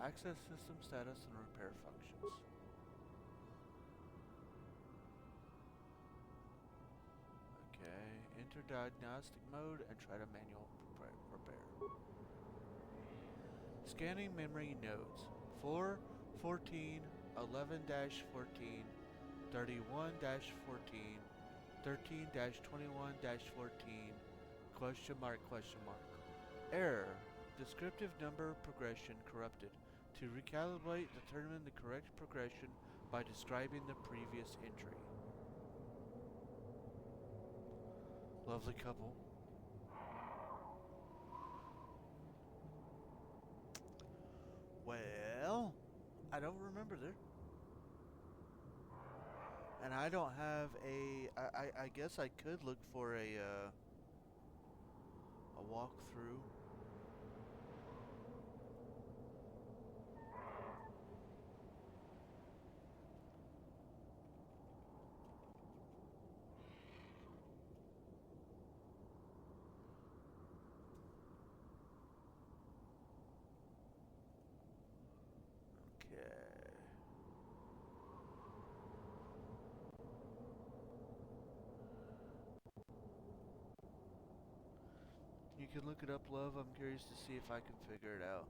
Access system status and repair functions. Okay, enter diagnostic mode and try to manual repair. Scanning memory nodes. 4, 14, 11-14, 31-14, 13-21-14, question mark. Error. Descriptive number progression corrupted. To recalibrate, determine the correct progression by describing the previous entry. Lovely couple. Well, I don't remember there. And I don't have a... I guess I could look for a walkthrough. You can look it up, love. I'm curious to see if I can figure it out.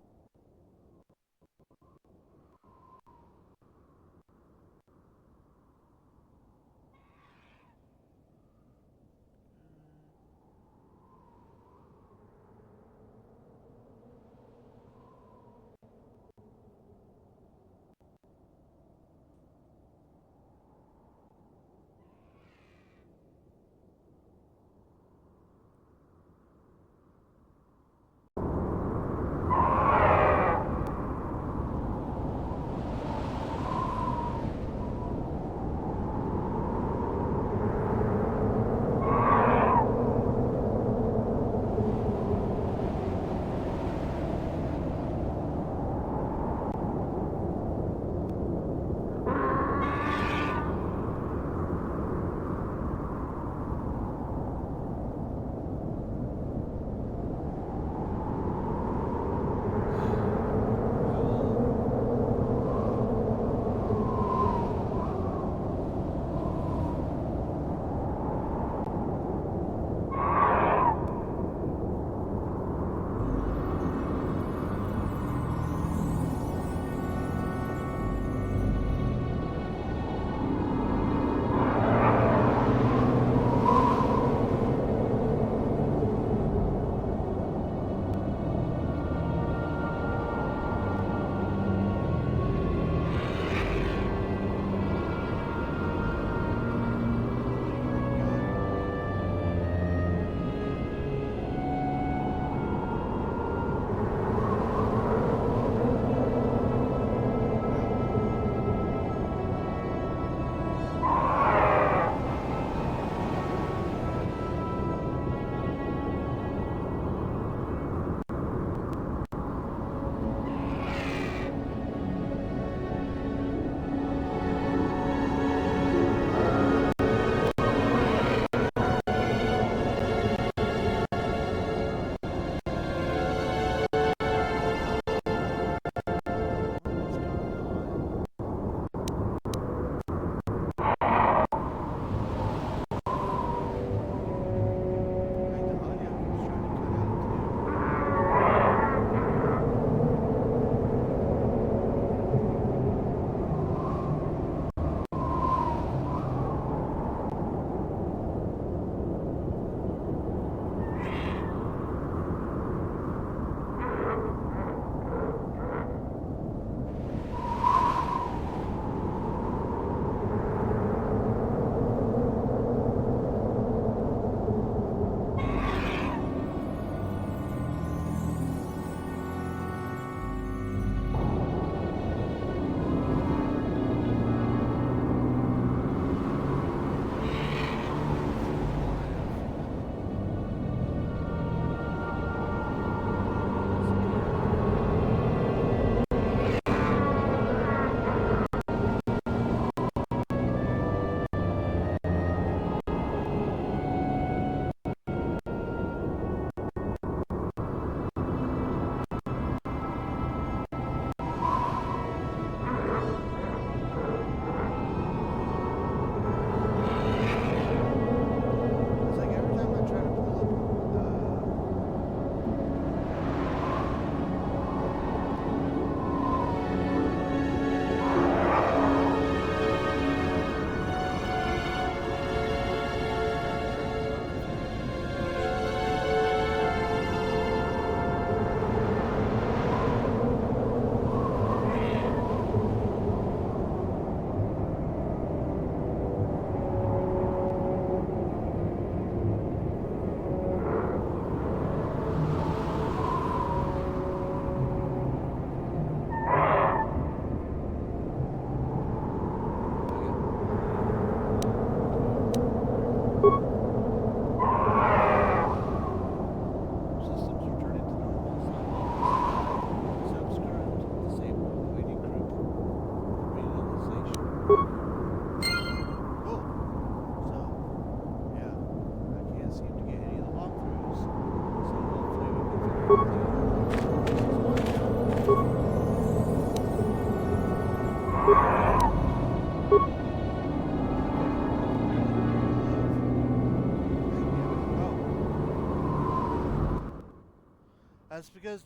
That's because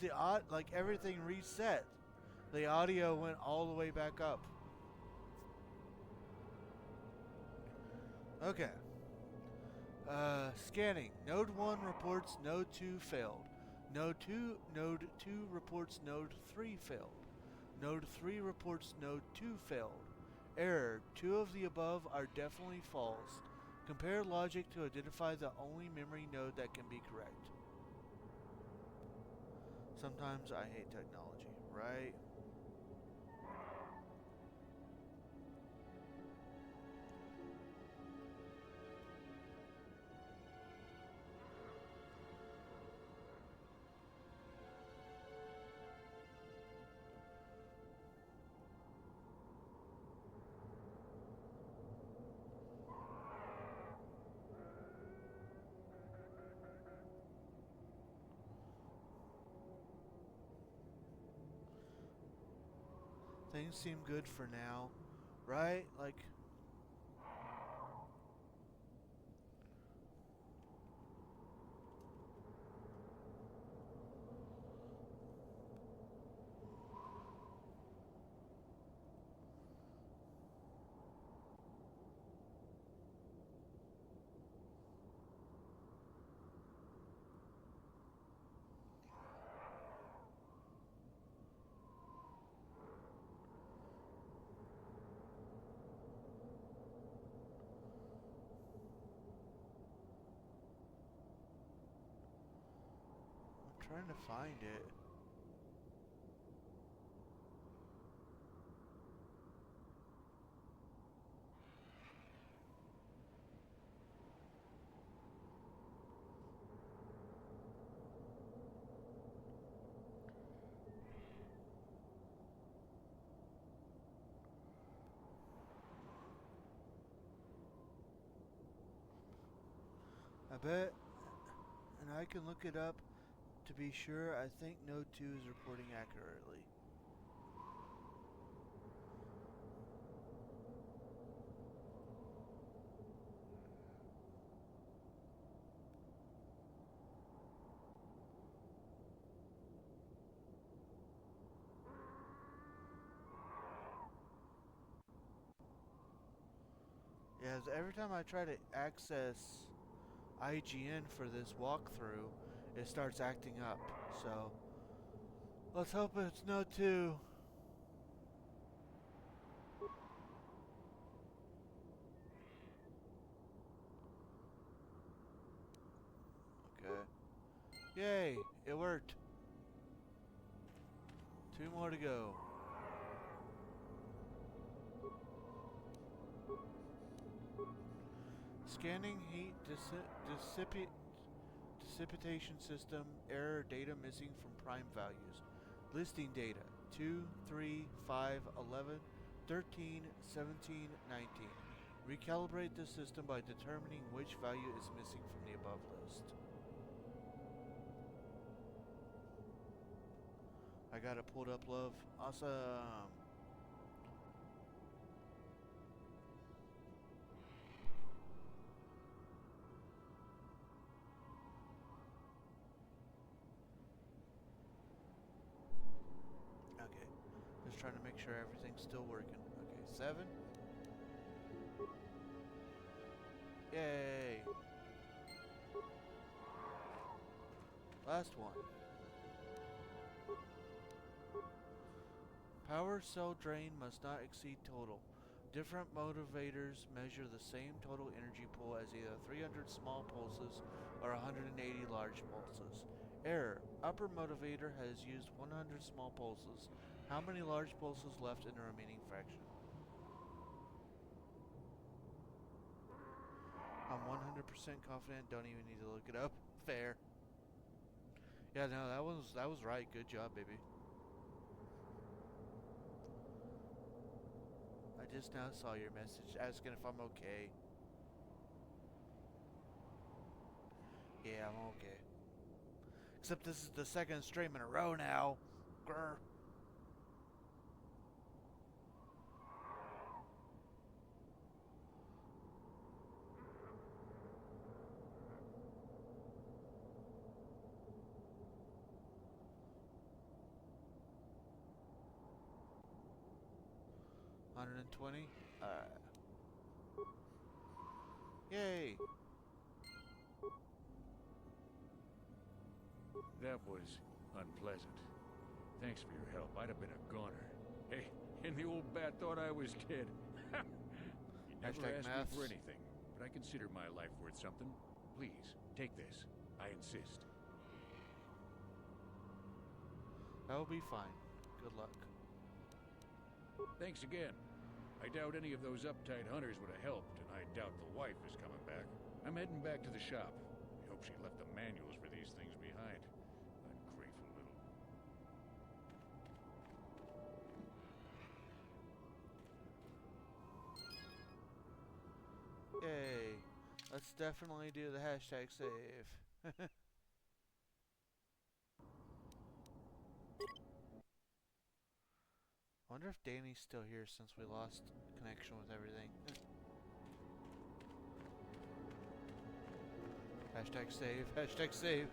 like everything reset. The audio went all the way back up. Okay. Scanning. Node 1 reports node 2 failed. Node 2 reports node 3 failed. Node 3 reports node 2 failed. Error. 2 of the above are definitely false. Compare logic to identify the only memory node that can be correct. Sometimes I hate technology, right? Things seem good for now, right? Like, trying to find it. I bet, and I can look it up to be sure. I think Node 2 is reporting accurately. Yes, every time I try to access IGN for this walkthrough, it starts acting up. So let's hope it's Node 2. Okay. Yay, it worked. 2 more to go. Scanning heat dissipation system error, data missing from prime values. Listing data 2, 3, 5, 11, 13, 17, 19. Recalibrate the system by determining which value is missing from the above list. I got it pulled up, love. Awesome. Trying to make sure everything's still working. Okay, 7. Yay! Last one. Power cell drain must not exceed total. Different motivators measure the same total energy pool as either 300 small pulses or 180 large pulses. Error. Upper motivator has used 100 small pulses. How many large pulses left in the remaining fraction? I'm 100% confident, don't even need to look it up. Fair. Yeah, no, that was right. Good job, baby. I just now saw your message asking if I'm okay. Yeah, I'm okay. Except this is the second stream in a row now. Grr. 120? Yay! That was unpleasant. Thanks for your help. I'd have been a goner. Hey, and the old bat thought I was dead. You never Hashtag asked maths. me for anything, but I consider my life worth something. Please, take this. I insist. That'll be fine. Good luck. Thanks again. I doubt any of those uptight hunters would have helped, and I doubt the wife is coming back. I'm heading back to the shop. I hope she left the manuals for these things behind. Ungrateful little... Yay. Let's definitely do the hashtag save. I wonder if Danny's still here since we lost connection with everything. Hashtag save. Hashtag save.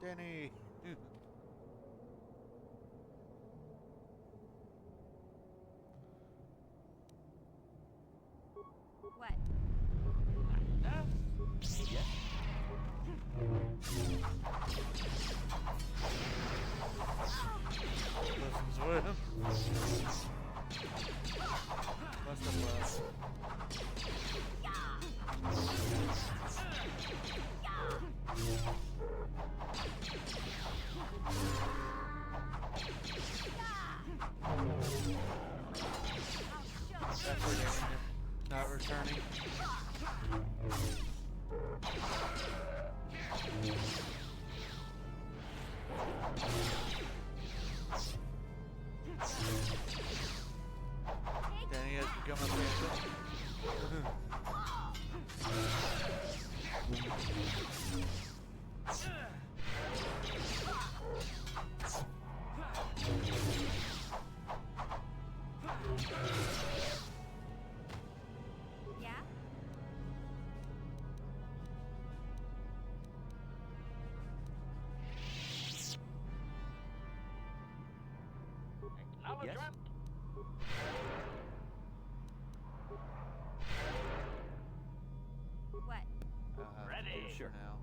Danny. What? Listens to him. Must have left. Not returning. Danny has become a bandit. Yeah? Acknowledgement. What? Ready. Sure. Now.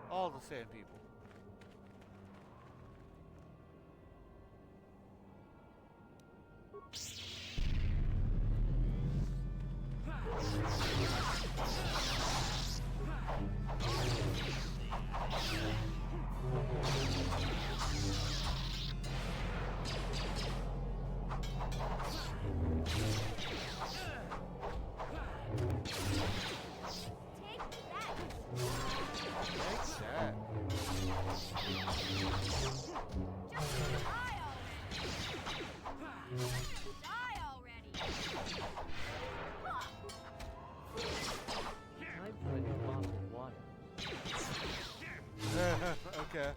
All the sand people. Time for a new bottle of water. Okay.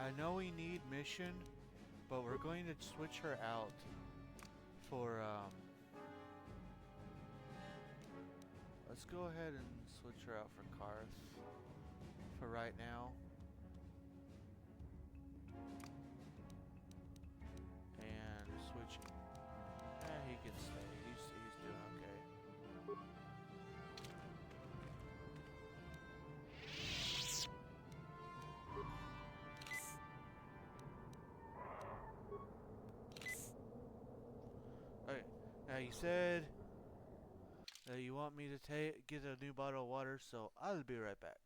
I know we need mission, but we're going to switch her out for, let's go ahead and switch her out for Karth for right now. And switch, he can stay, he's doing okay. Okay, now you said that you want me to get a new bottle of water, so I'll be right back.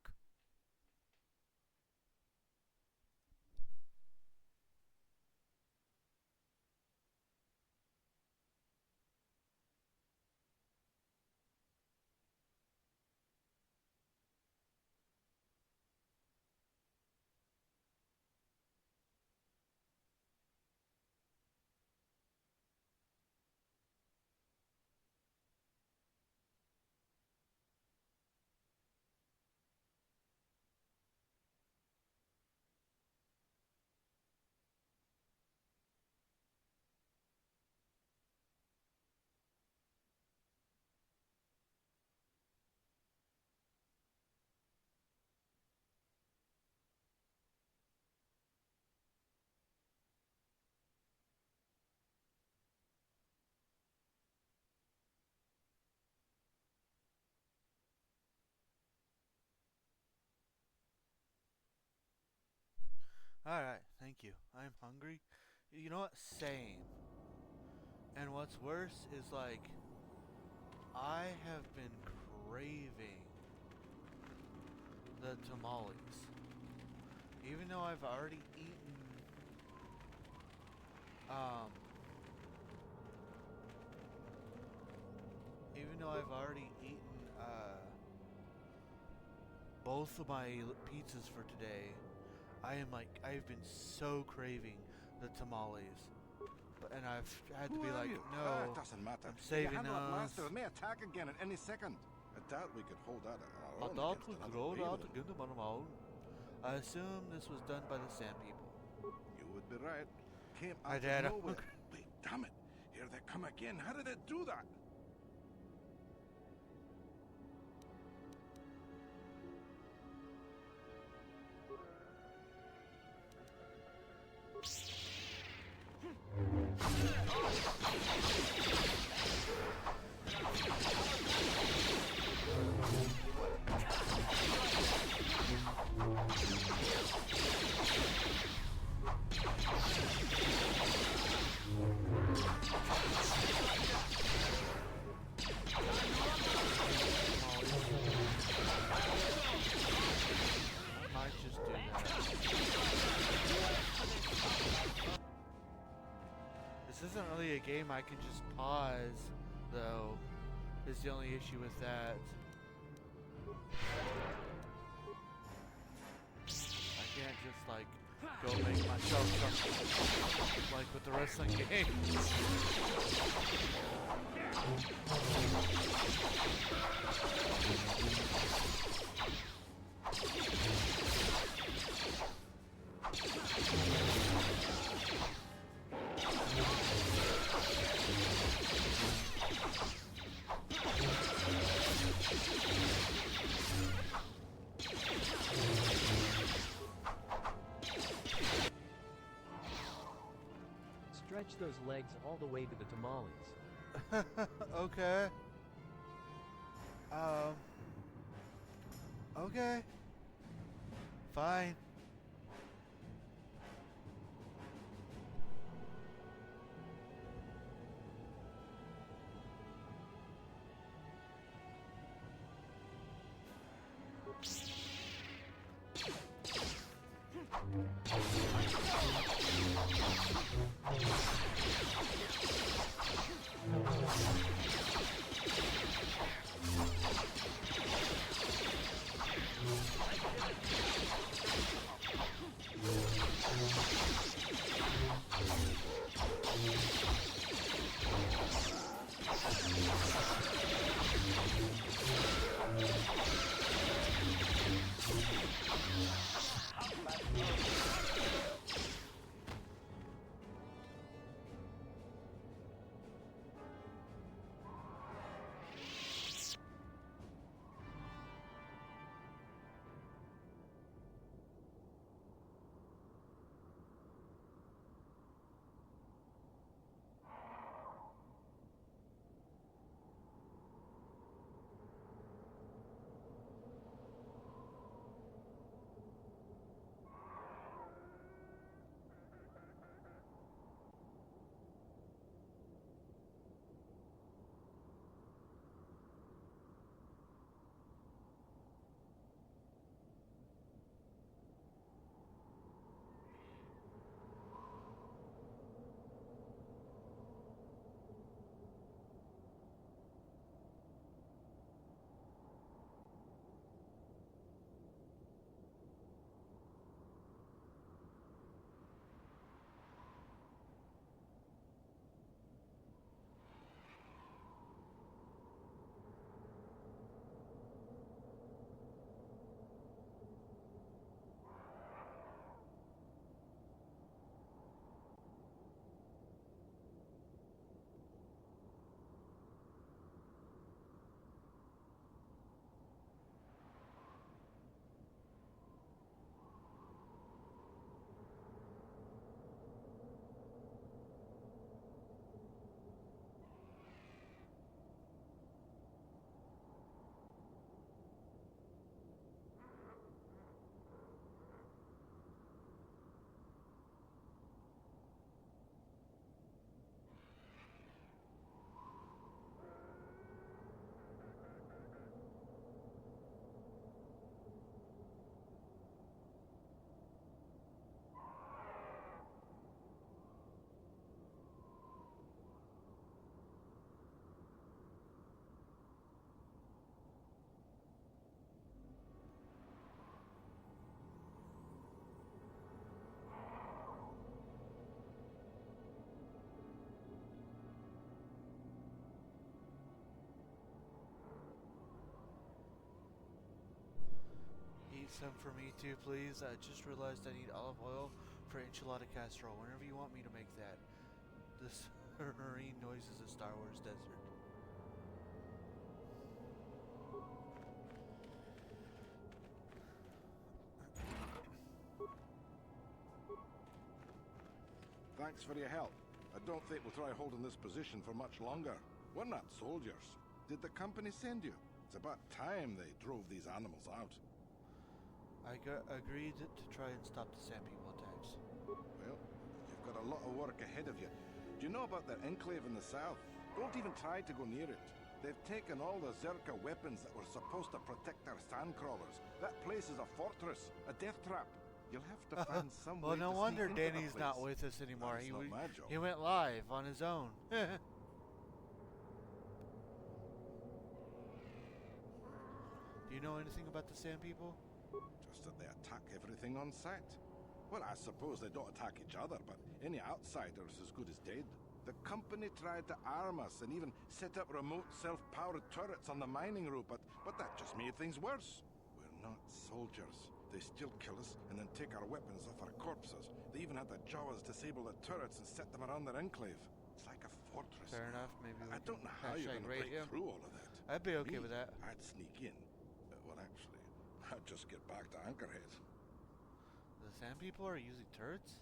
Alright, thank you. I'm hungry. You know what? Same. And what's worse is like, I have been craving the tamales. Even though I've already eaten both of my pizzas for today, I've been so craving the tamales. And I've had to be like, no, it doesn't matter. I'm saving Handle it, those. Master. It may attack again at any second. I doubt we could hold out on our I own. thought we against could another hold out Raven. against them on our own. I assume this was done by the Sand People. You would be right. Came My out dad, of nowhere. Wait, damn it. Here they come again. How did it do that? Might just do that. This isn't really a game I can just pause, though, is the only issue with that. I can't just, like, go make myself something, like with the wrestling games. Stretch those legs all the way to the tamales. Okay. Okay. Fine. some for me too, please. I just realized I need olive oil for enchilada casserole. Whenever you want me to make that. This marine noises of Star Wars desert. Thanks for your help. I don't think we'll try holding this position for much longer. We're not soldiers. Did the company send you? It's about time they drove these animals out. I agreed to try and stop the Sand People attacks. Well, you've got a lot of work ahead of you. Do you know about their enclave in the south? Don't even try to go near it. They've taken all the Zerka weapons that were supposed to protect our sandcrawlers. That place is a fortress, a death trap. You'll have to find some well, way no to wonder sneak into the Danny's place. not with us anymore. That's not my job. He went live on his own. Do you know anything about the Sand People? Just that they attack everything on sight. Well, I suppose they don't attack each other, but any outsider's as good as dead. The company tried to arm us and even set up remote self-powered turrets on the mining route, but that just made things worse. We're not soldiers. They still kill us and then take our weapons off our corpses. They even had the Jawas disable the turrets and set them around their enclave. It's like a fortress. Fair enough. Maybe we I don't know how you're hashtag going to raid break him. through all of that. I'd be okay Me, with that. I'd sneak in. Well, actually, I'd just get back to Anchorhead. The Sand People are using turrets?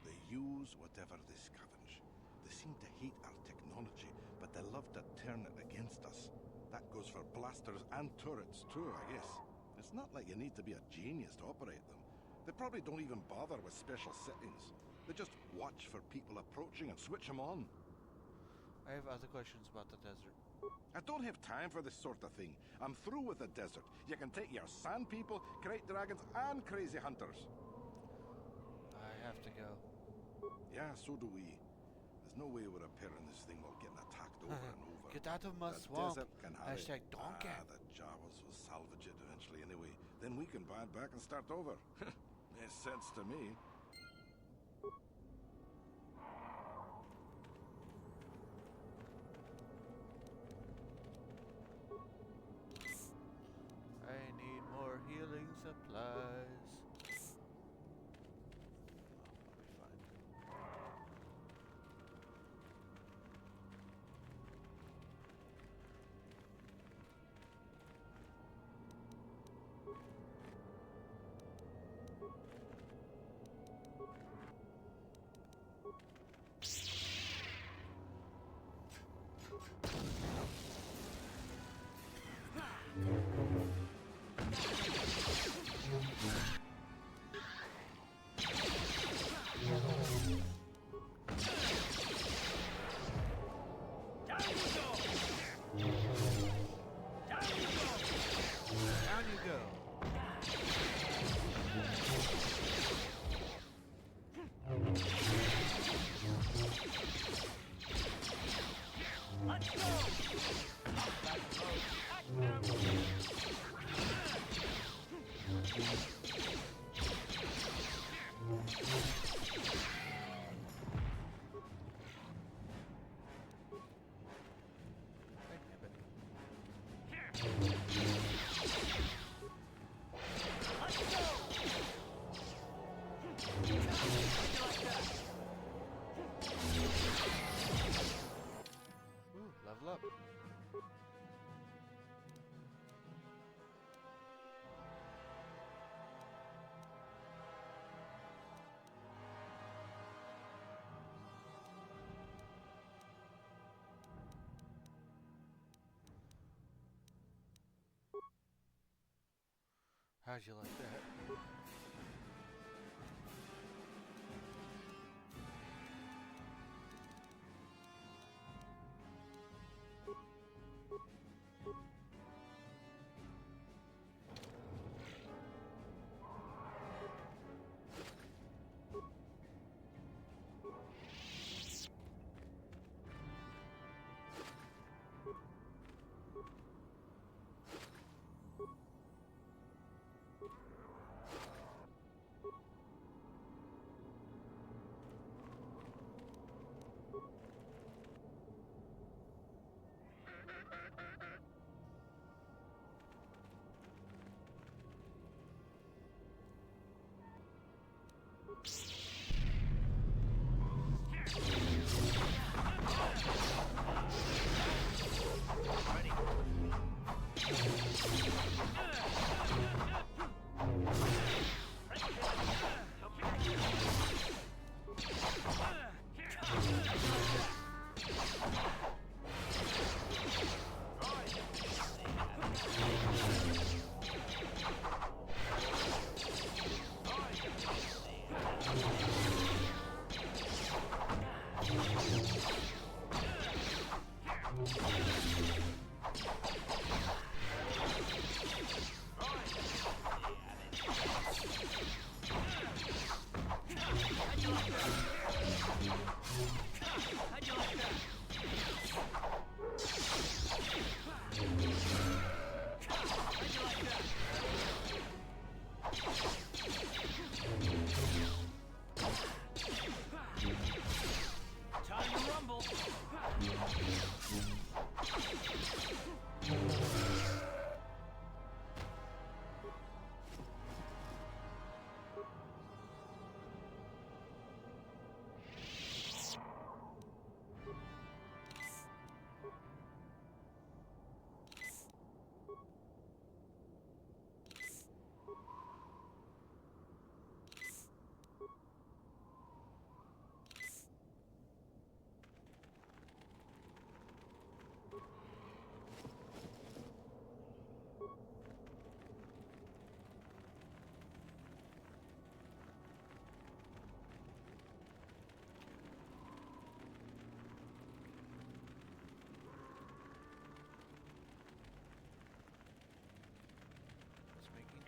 They use whatever they scavenge. They seem to hate our technology, but they love to turn it against us. That goes for blasters and turrets too, I guess. It's not like you need to be a genius to operate them. They probably don't even bother with special settings. They just watch for people approaching and switch them on. I have other questions about the desert. I don't have time for this sort of thing. I'm through with the desert. You can take your sand people, great dragons, and crazy hunters. I have to go. Yeah, so do we. There's no way we're repairing this thing while getting attacked over and over. Get out of my The swamp. desert can have Hashtag it. donkey. The Jawas will salvage it eventually anyway. Then we can buy it back and start over. Makes sense to me. I need more healing supplies. Down you go. Let's go! Ooh, level up. How'd you like that?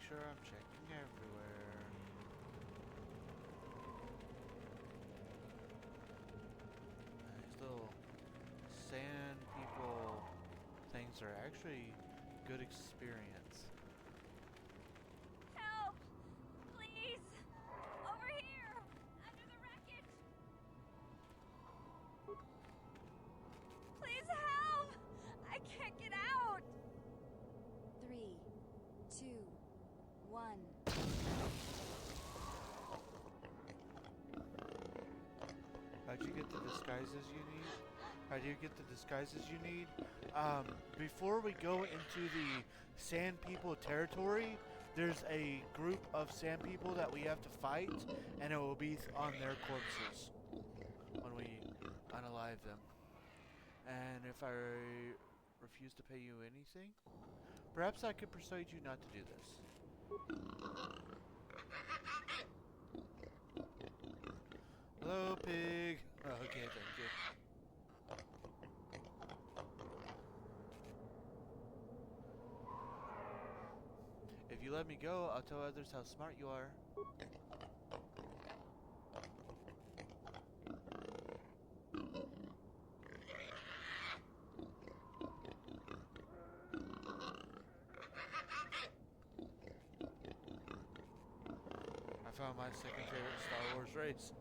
Sure, I'm checking everywhere. These little sand people things are actually good experience. Help! Please! Over here! Under the wreckage! Please help! I can't get out! 3, 2, 1. How'd you get the disguises you need? How do you get the disguises you need? Before we go into the Sand People territory, there's a group of Sand People that we have to fight, and it will be on their corpses when we unalive them. And if I refuse to pay you anything, perhaps I could persuade you not to do this. Hello, pig. Oh, okay, thank you. If you let me go, I'll tell others how smart you are. I found my second favorite Star Wars race.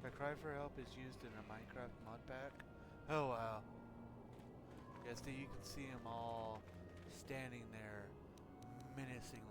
The cry for help is used in a Minecraft mod pack. Oh wow. Yes, you can see them all standing there menacingly.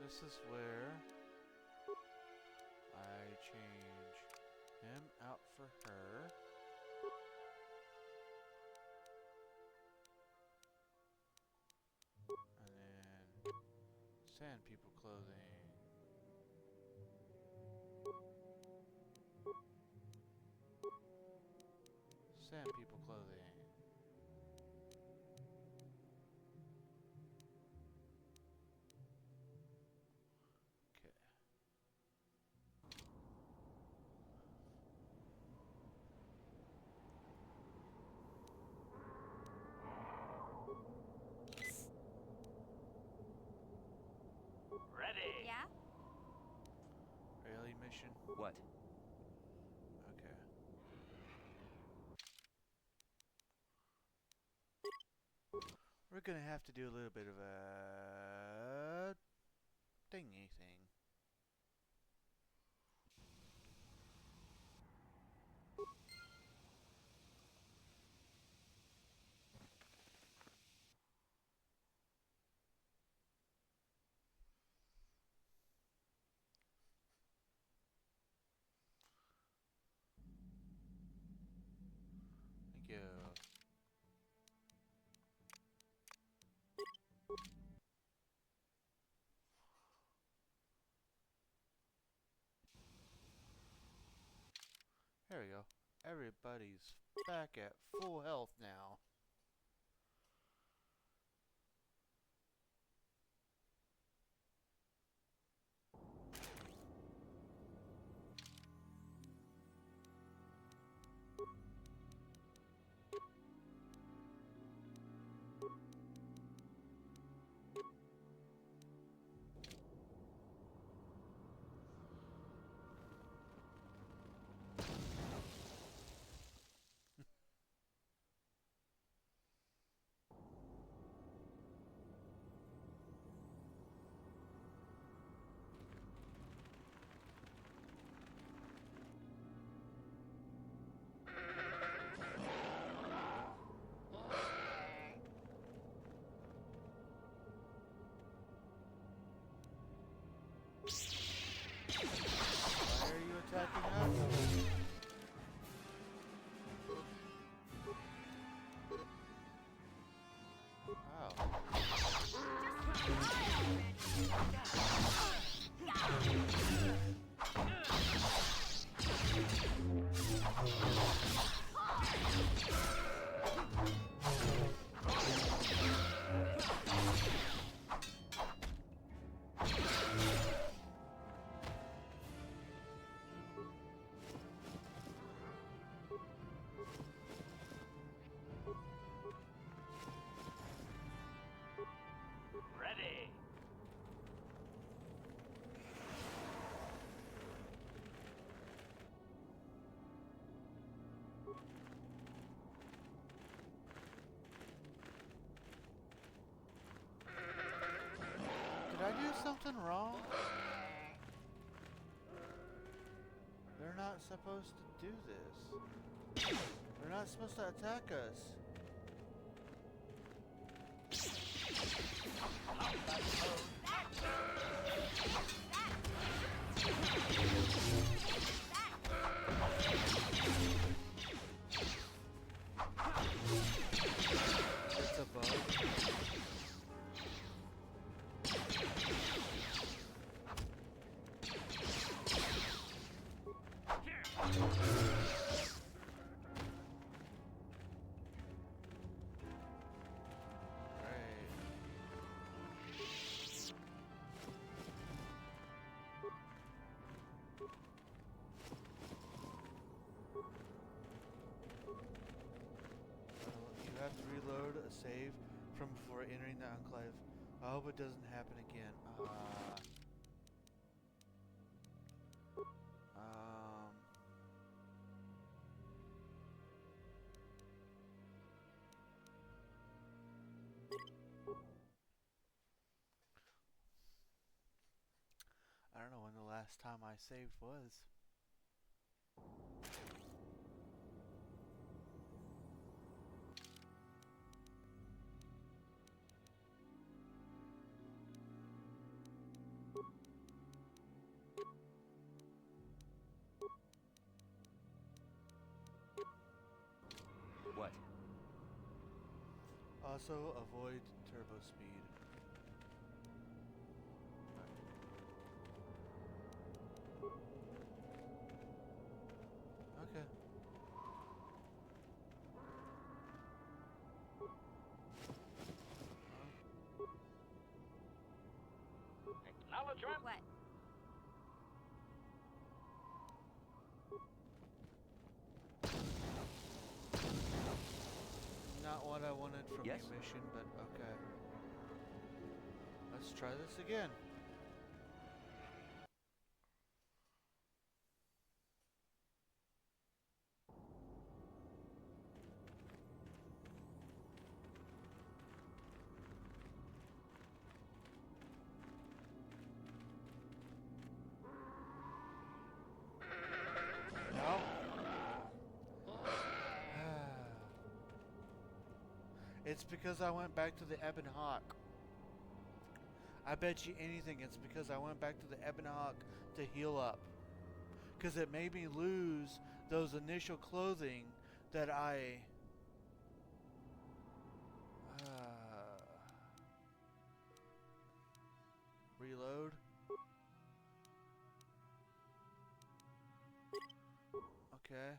This is where I change him out for her. And then sand people clothing. Sand people clothing. Ready? Yeah? Rally mission. What? Okay. We're gonna have to do a little bit of a thingy thing. Thank you. There we go. Everybody's back at full health now. Why are you attacking us? Ready? Did I do something wrong? They're not supposed to do this. They're not supposed to attack us. reload a save from before entering the Enclave. I hope it doesn't happen again. I don't know when the last time I saved was. What? Also, avoid turbo speed. Okay. Acknowledgement. What? Not what I wanted from Yes? the mission, but okay. Let's try this again. No. It's because I went back to the Ebon Hawk. I bet you anything it's because I went back to the Ebon Hawk to heal up. Because it made me lose those initial clothing that I... reload. Okay.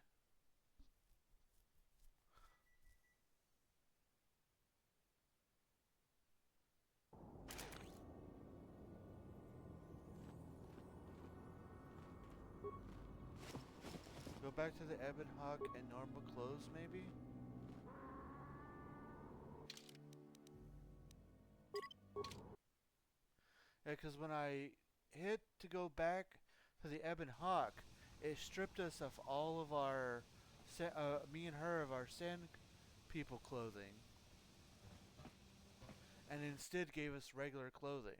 Go back to the Ebon Hawk and normal clothes, maybe? Yeah, because when I hit to go back to the Ebon Hawk, it stripped us of all of our, me and her, of our Sand People clothing. And instead gave us regular clothing.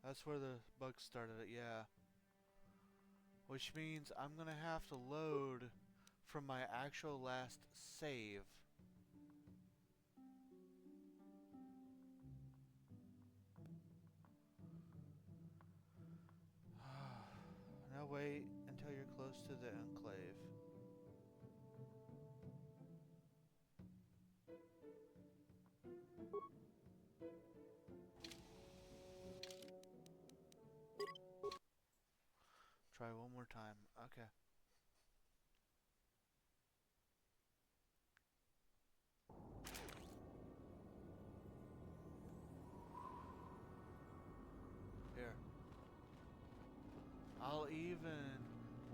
That's where the bug started, yeah. Which means I'm gonna have to load from my actual last save. Now wait until you're close to the Enclave. Try one more time. Okay. Here. I'll even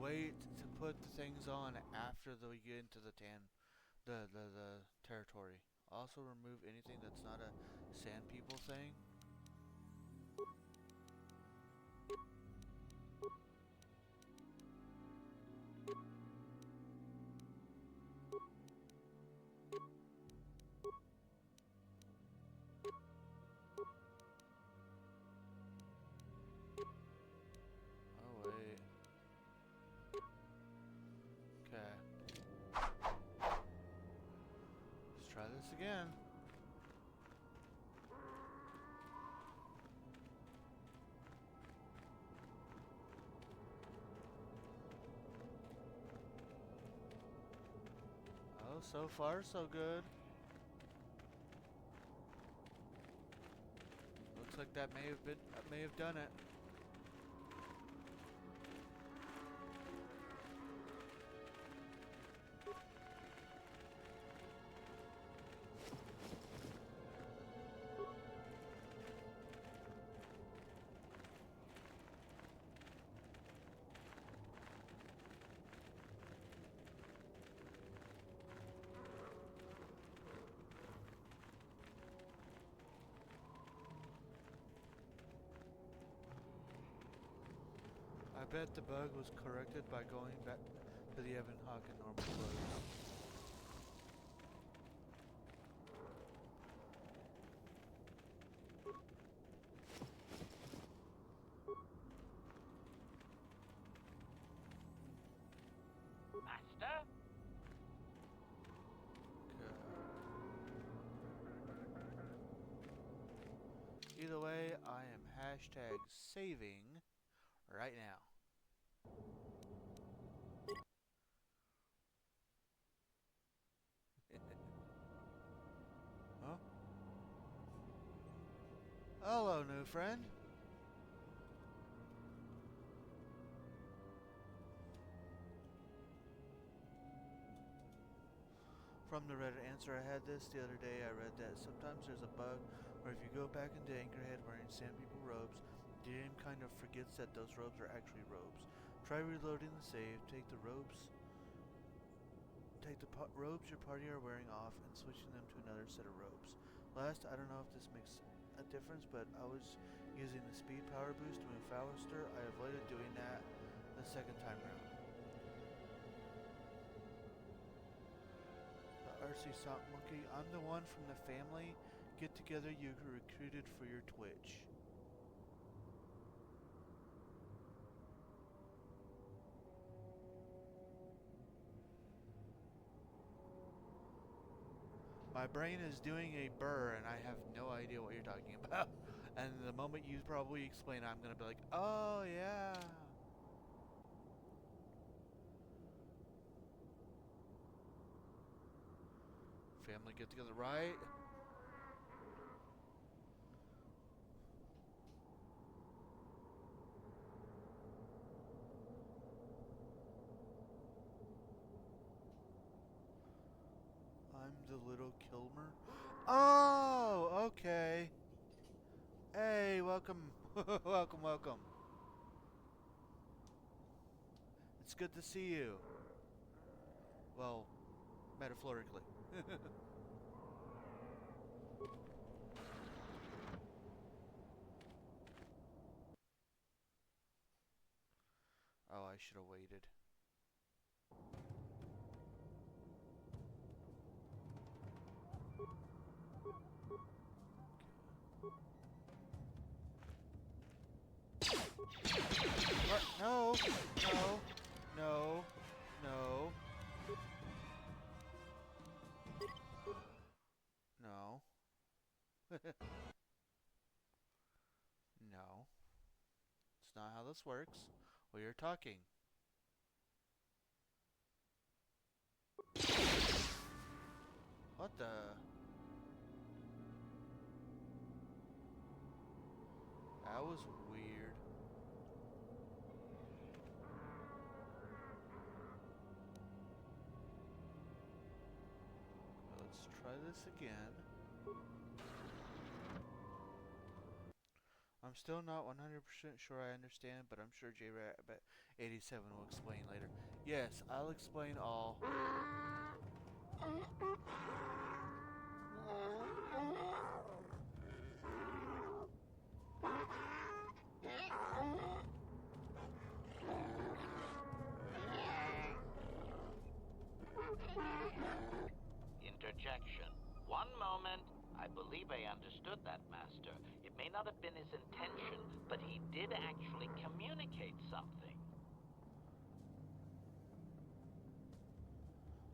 wait to put the things on after we get into the territory. Also remove anything that's not a Sand People thing. Again. Oh, so far so good. Looks like that may have done it. I bet the bug was corrected by going back to the Evan Hawk and normal clothes. Master? Either way, I am hashtag saving right now. Huh? Hello, new friend. From the Reddit answer I had this the other day, I read that sometimes there's a bug where if you go back into Anchorhead wearing Sand People robes, the game kind of forgets that those robes are actually robes. Try reloading the save, take the robes your party are wearing off and switching them to another set of robes. Last, I don't know if this makes a difference, but I was using the speed power boost to move faster. I avoided doing that the second time around. The RC Sock Monkey, I'm the one from the family get together you recruited for your Twitch. My brain is doing a burr and I have no idea what you're talking about. And the moment you probably explain, I'm gonna be like, oh yeah. Family get together, right? I'm the little Kilmer. Oh, okay. Hey, welcome. welcome, welcome. It's good to see you. Well, metaphorically. Oh, I should have waited. What? No, no, no, no. No. No. It's not how this works. Well, you're talking. What the? That was weird. Let's try this again. I'm still not 100% sure I understand, but I'm sure JRabbit87 will explain later. Yes, I'll explain all. Interjection. One moment. I believe I understood that, Master. It may not have been his intention, but he did actually communicate something.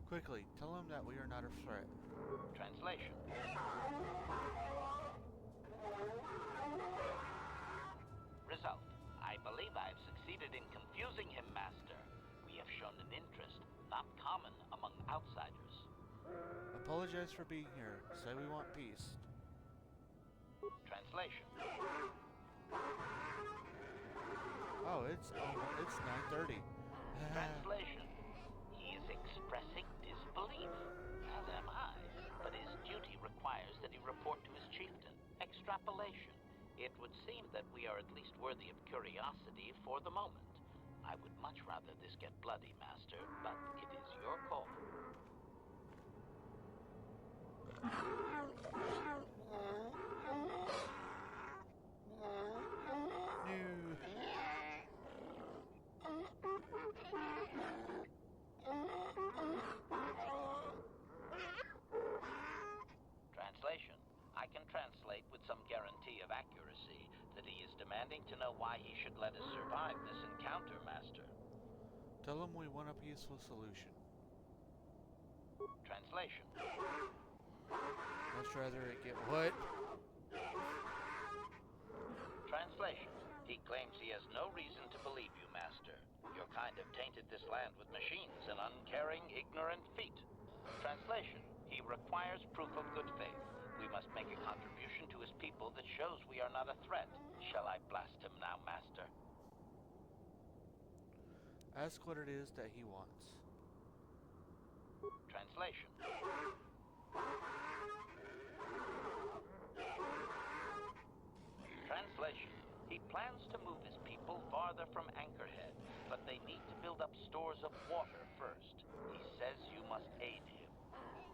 Quickly, tell him that we are not a threat. Translation. Result. I believe I have succeeded in confusing him, Master. We have shown an interest not common among outsiders. Apologize for being here. Say we want peace. Translation. it's 9:30. Translation. He is expressing disbelief, as am I, but his duty requires that he report to his chieftain. Extrapolation. It would seem that we are at least worthy of curiosity for the moment. I would much rather this get bloody, Master, but it is your call. Translation. I can translate with some guarantee of accuracy that he is demanding to know why he should let us survive this encounter, Master. Tell him we want a peaceful solution. Translation. Much rather it get what? Translation. He claims he has no reason to believe you, Master. Your kind have tainted this land with machines and uncaring, ignorant feet. Translation. He requires proof of good faith. We must make a contribution to his people that shows we are not a threat. Shall I blast him now, Master? Ask what it is that he wants. Translation. Translation. He plans to move his people farther from Anchorhead, but they need to build up stores of water first. He says you must aid him.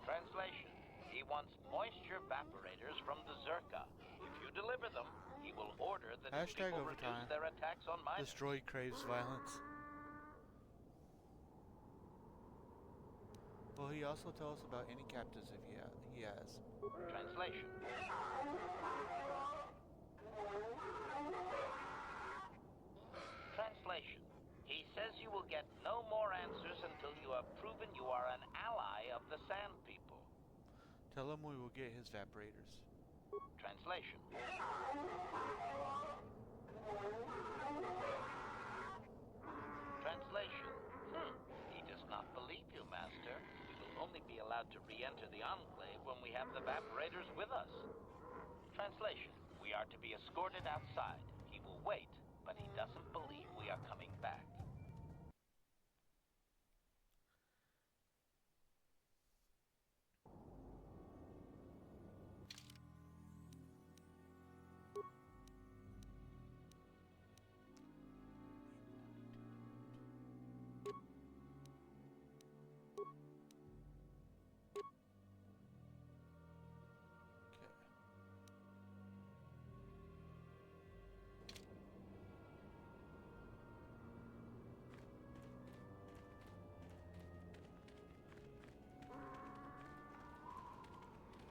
Translation. He wants moisture evaporators from the Zerka. If you deliver them, he will order that his Hashtag people overtime. reduce their attacks on miners. Destroy craves violence. Well, he also tells us about any captives if he has. Translation. Translation. He says you will get no more answers until you have proven you are an ally of the Sand People. Tell him we will get his evaporators. Translation. Translation. He does not believe you, Master. We will only be allowed to re-enter the Enclave when we have the evaporators with us. Translation. We are to be escorted outside. He will wait, but he doesn't believe we are coming back.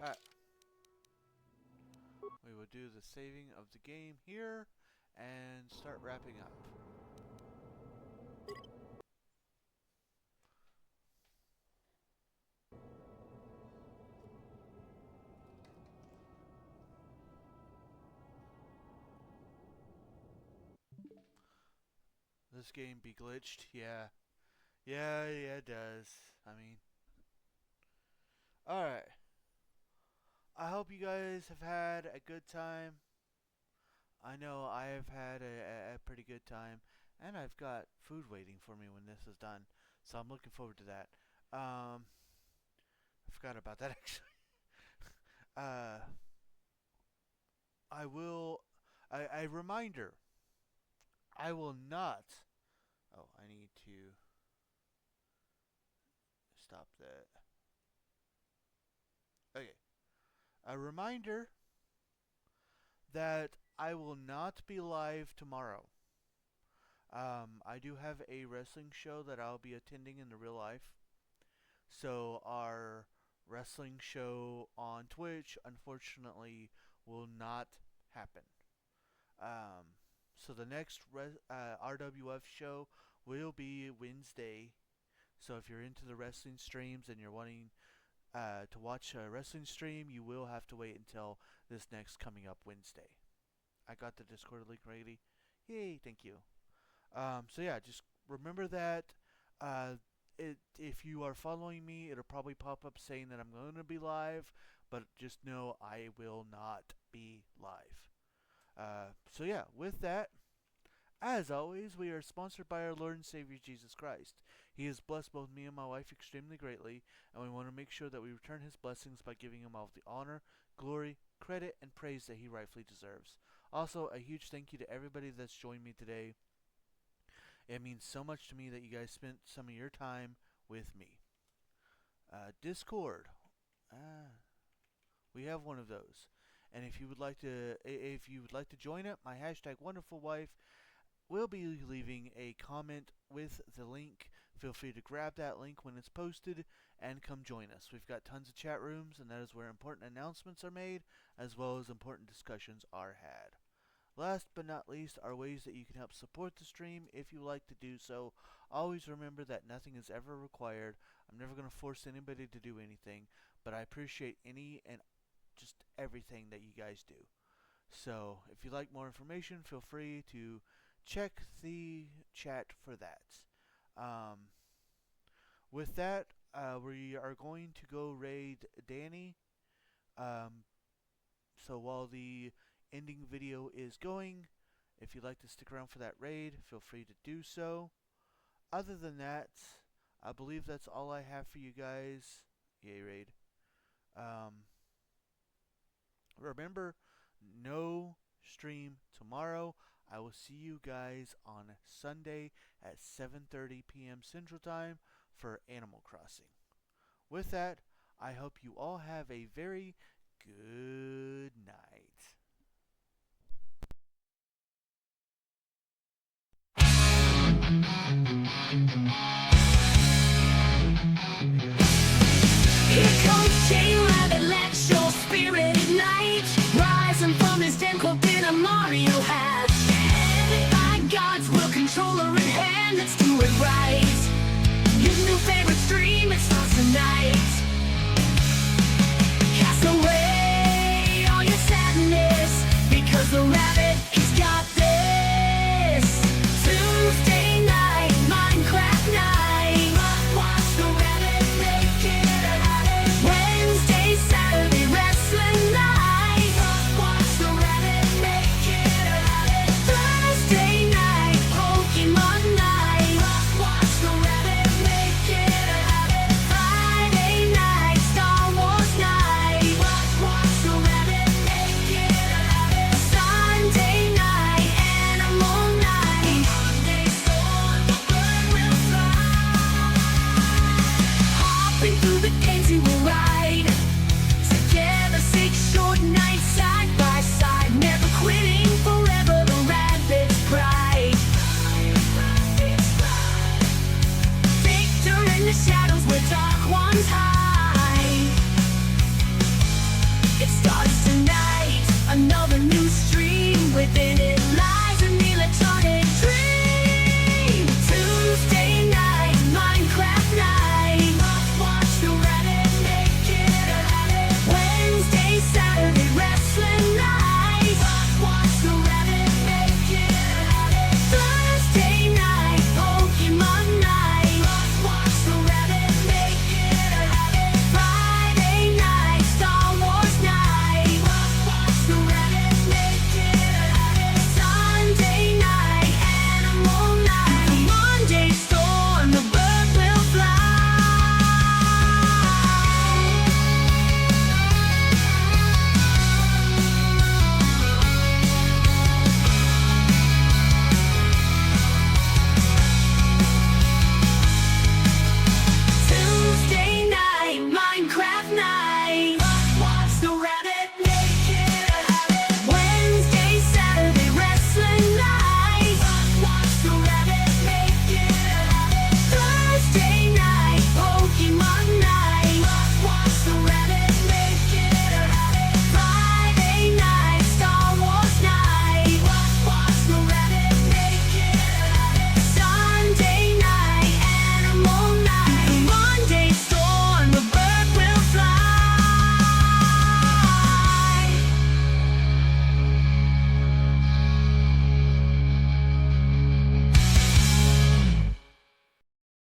Alright. We will do the saving of the game here and start wrapping up. This game be glitched? Yeah. Yeah, it does. I mean. Alright. I hope you guys have had a good time. I know I have had a pretty good time. And I've got food waiting for me when this is done. So I'm looking forward to that. I forgot about that actually. A reminder. I will not. Oh, I need to stop that. Okay. A reminder that I will not be live tomorrow. I do have a wrestling show that I'll be attending in the real life. So our wrestling show on Twitch, unfortunately, will not happen. So the next RWF show will be Wednesday. So if you're into the wrestling streams and you're wanting to watch a wrestling stream, you will have to wait until this next coming up Wednesday. I got the Discord link ready. Yay, thank you. So yeah, just remember that. If you are following me, it'll probably pop up saying that I'm going to be live, but just know I will not be live. So yeah, with that, As always, we are sponsored by our Lord and Savior Jesus Christ. He has blessed both me and my wife extremely greatly, and we want to make sure that we return his blessings by giving him all the honor, glory, credit, and praise that he rightfully deserves. Also, a huge thank you to everybody that's joined me today. It means so much to me that you guys spent some of your time with me. Discord. We have one of those. And if you would like to join it, my hashtag #WonderfulWife will be leaving a comment with the link. Feel free to grab that link when it's posted and come join us. We've got tons of chat rooms, and that is where important announcements are made, as well as important discussions are had. Last but not least are ways that you can help support the stream if you like to do so. Always remember that nothing is ever required. I'm never going to force anybody to do anything, but I appreciate any and just everything that you guys do. So if you'd like more information, feel free to check the chat for that. With that, we are going to go raid Danny. So while the ending video is going, if you'd like to stick around for that raid, feel free to do so. Other than that, I believe that's all I have for you guys. Yay, raid. Remember, no stream tomorrow. I will see you guys on Sunday at 7:30 p.m. Central Time for Animal Crossing. With that, I hope you all have a very good night. Here comes J-Rabbit, let your spirit ignite. Rising from his den, cloaked in a Mario hat. Headed by gods, will control her in hand. Let's do it right. Your new favorite stream, it starts tonight. Cast away all your sadness, because the rabbit, he's got this. Tuesday night, Minecraft night. Watch the rabbit make it a habit. Wednesday, Saturday, wrestling night. Watch the rabbit make it a habit. Thursday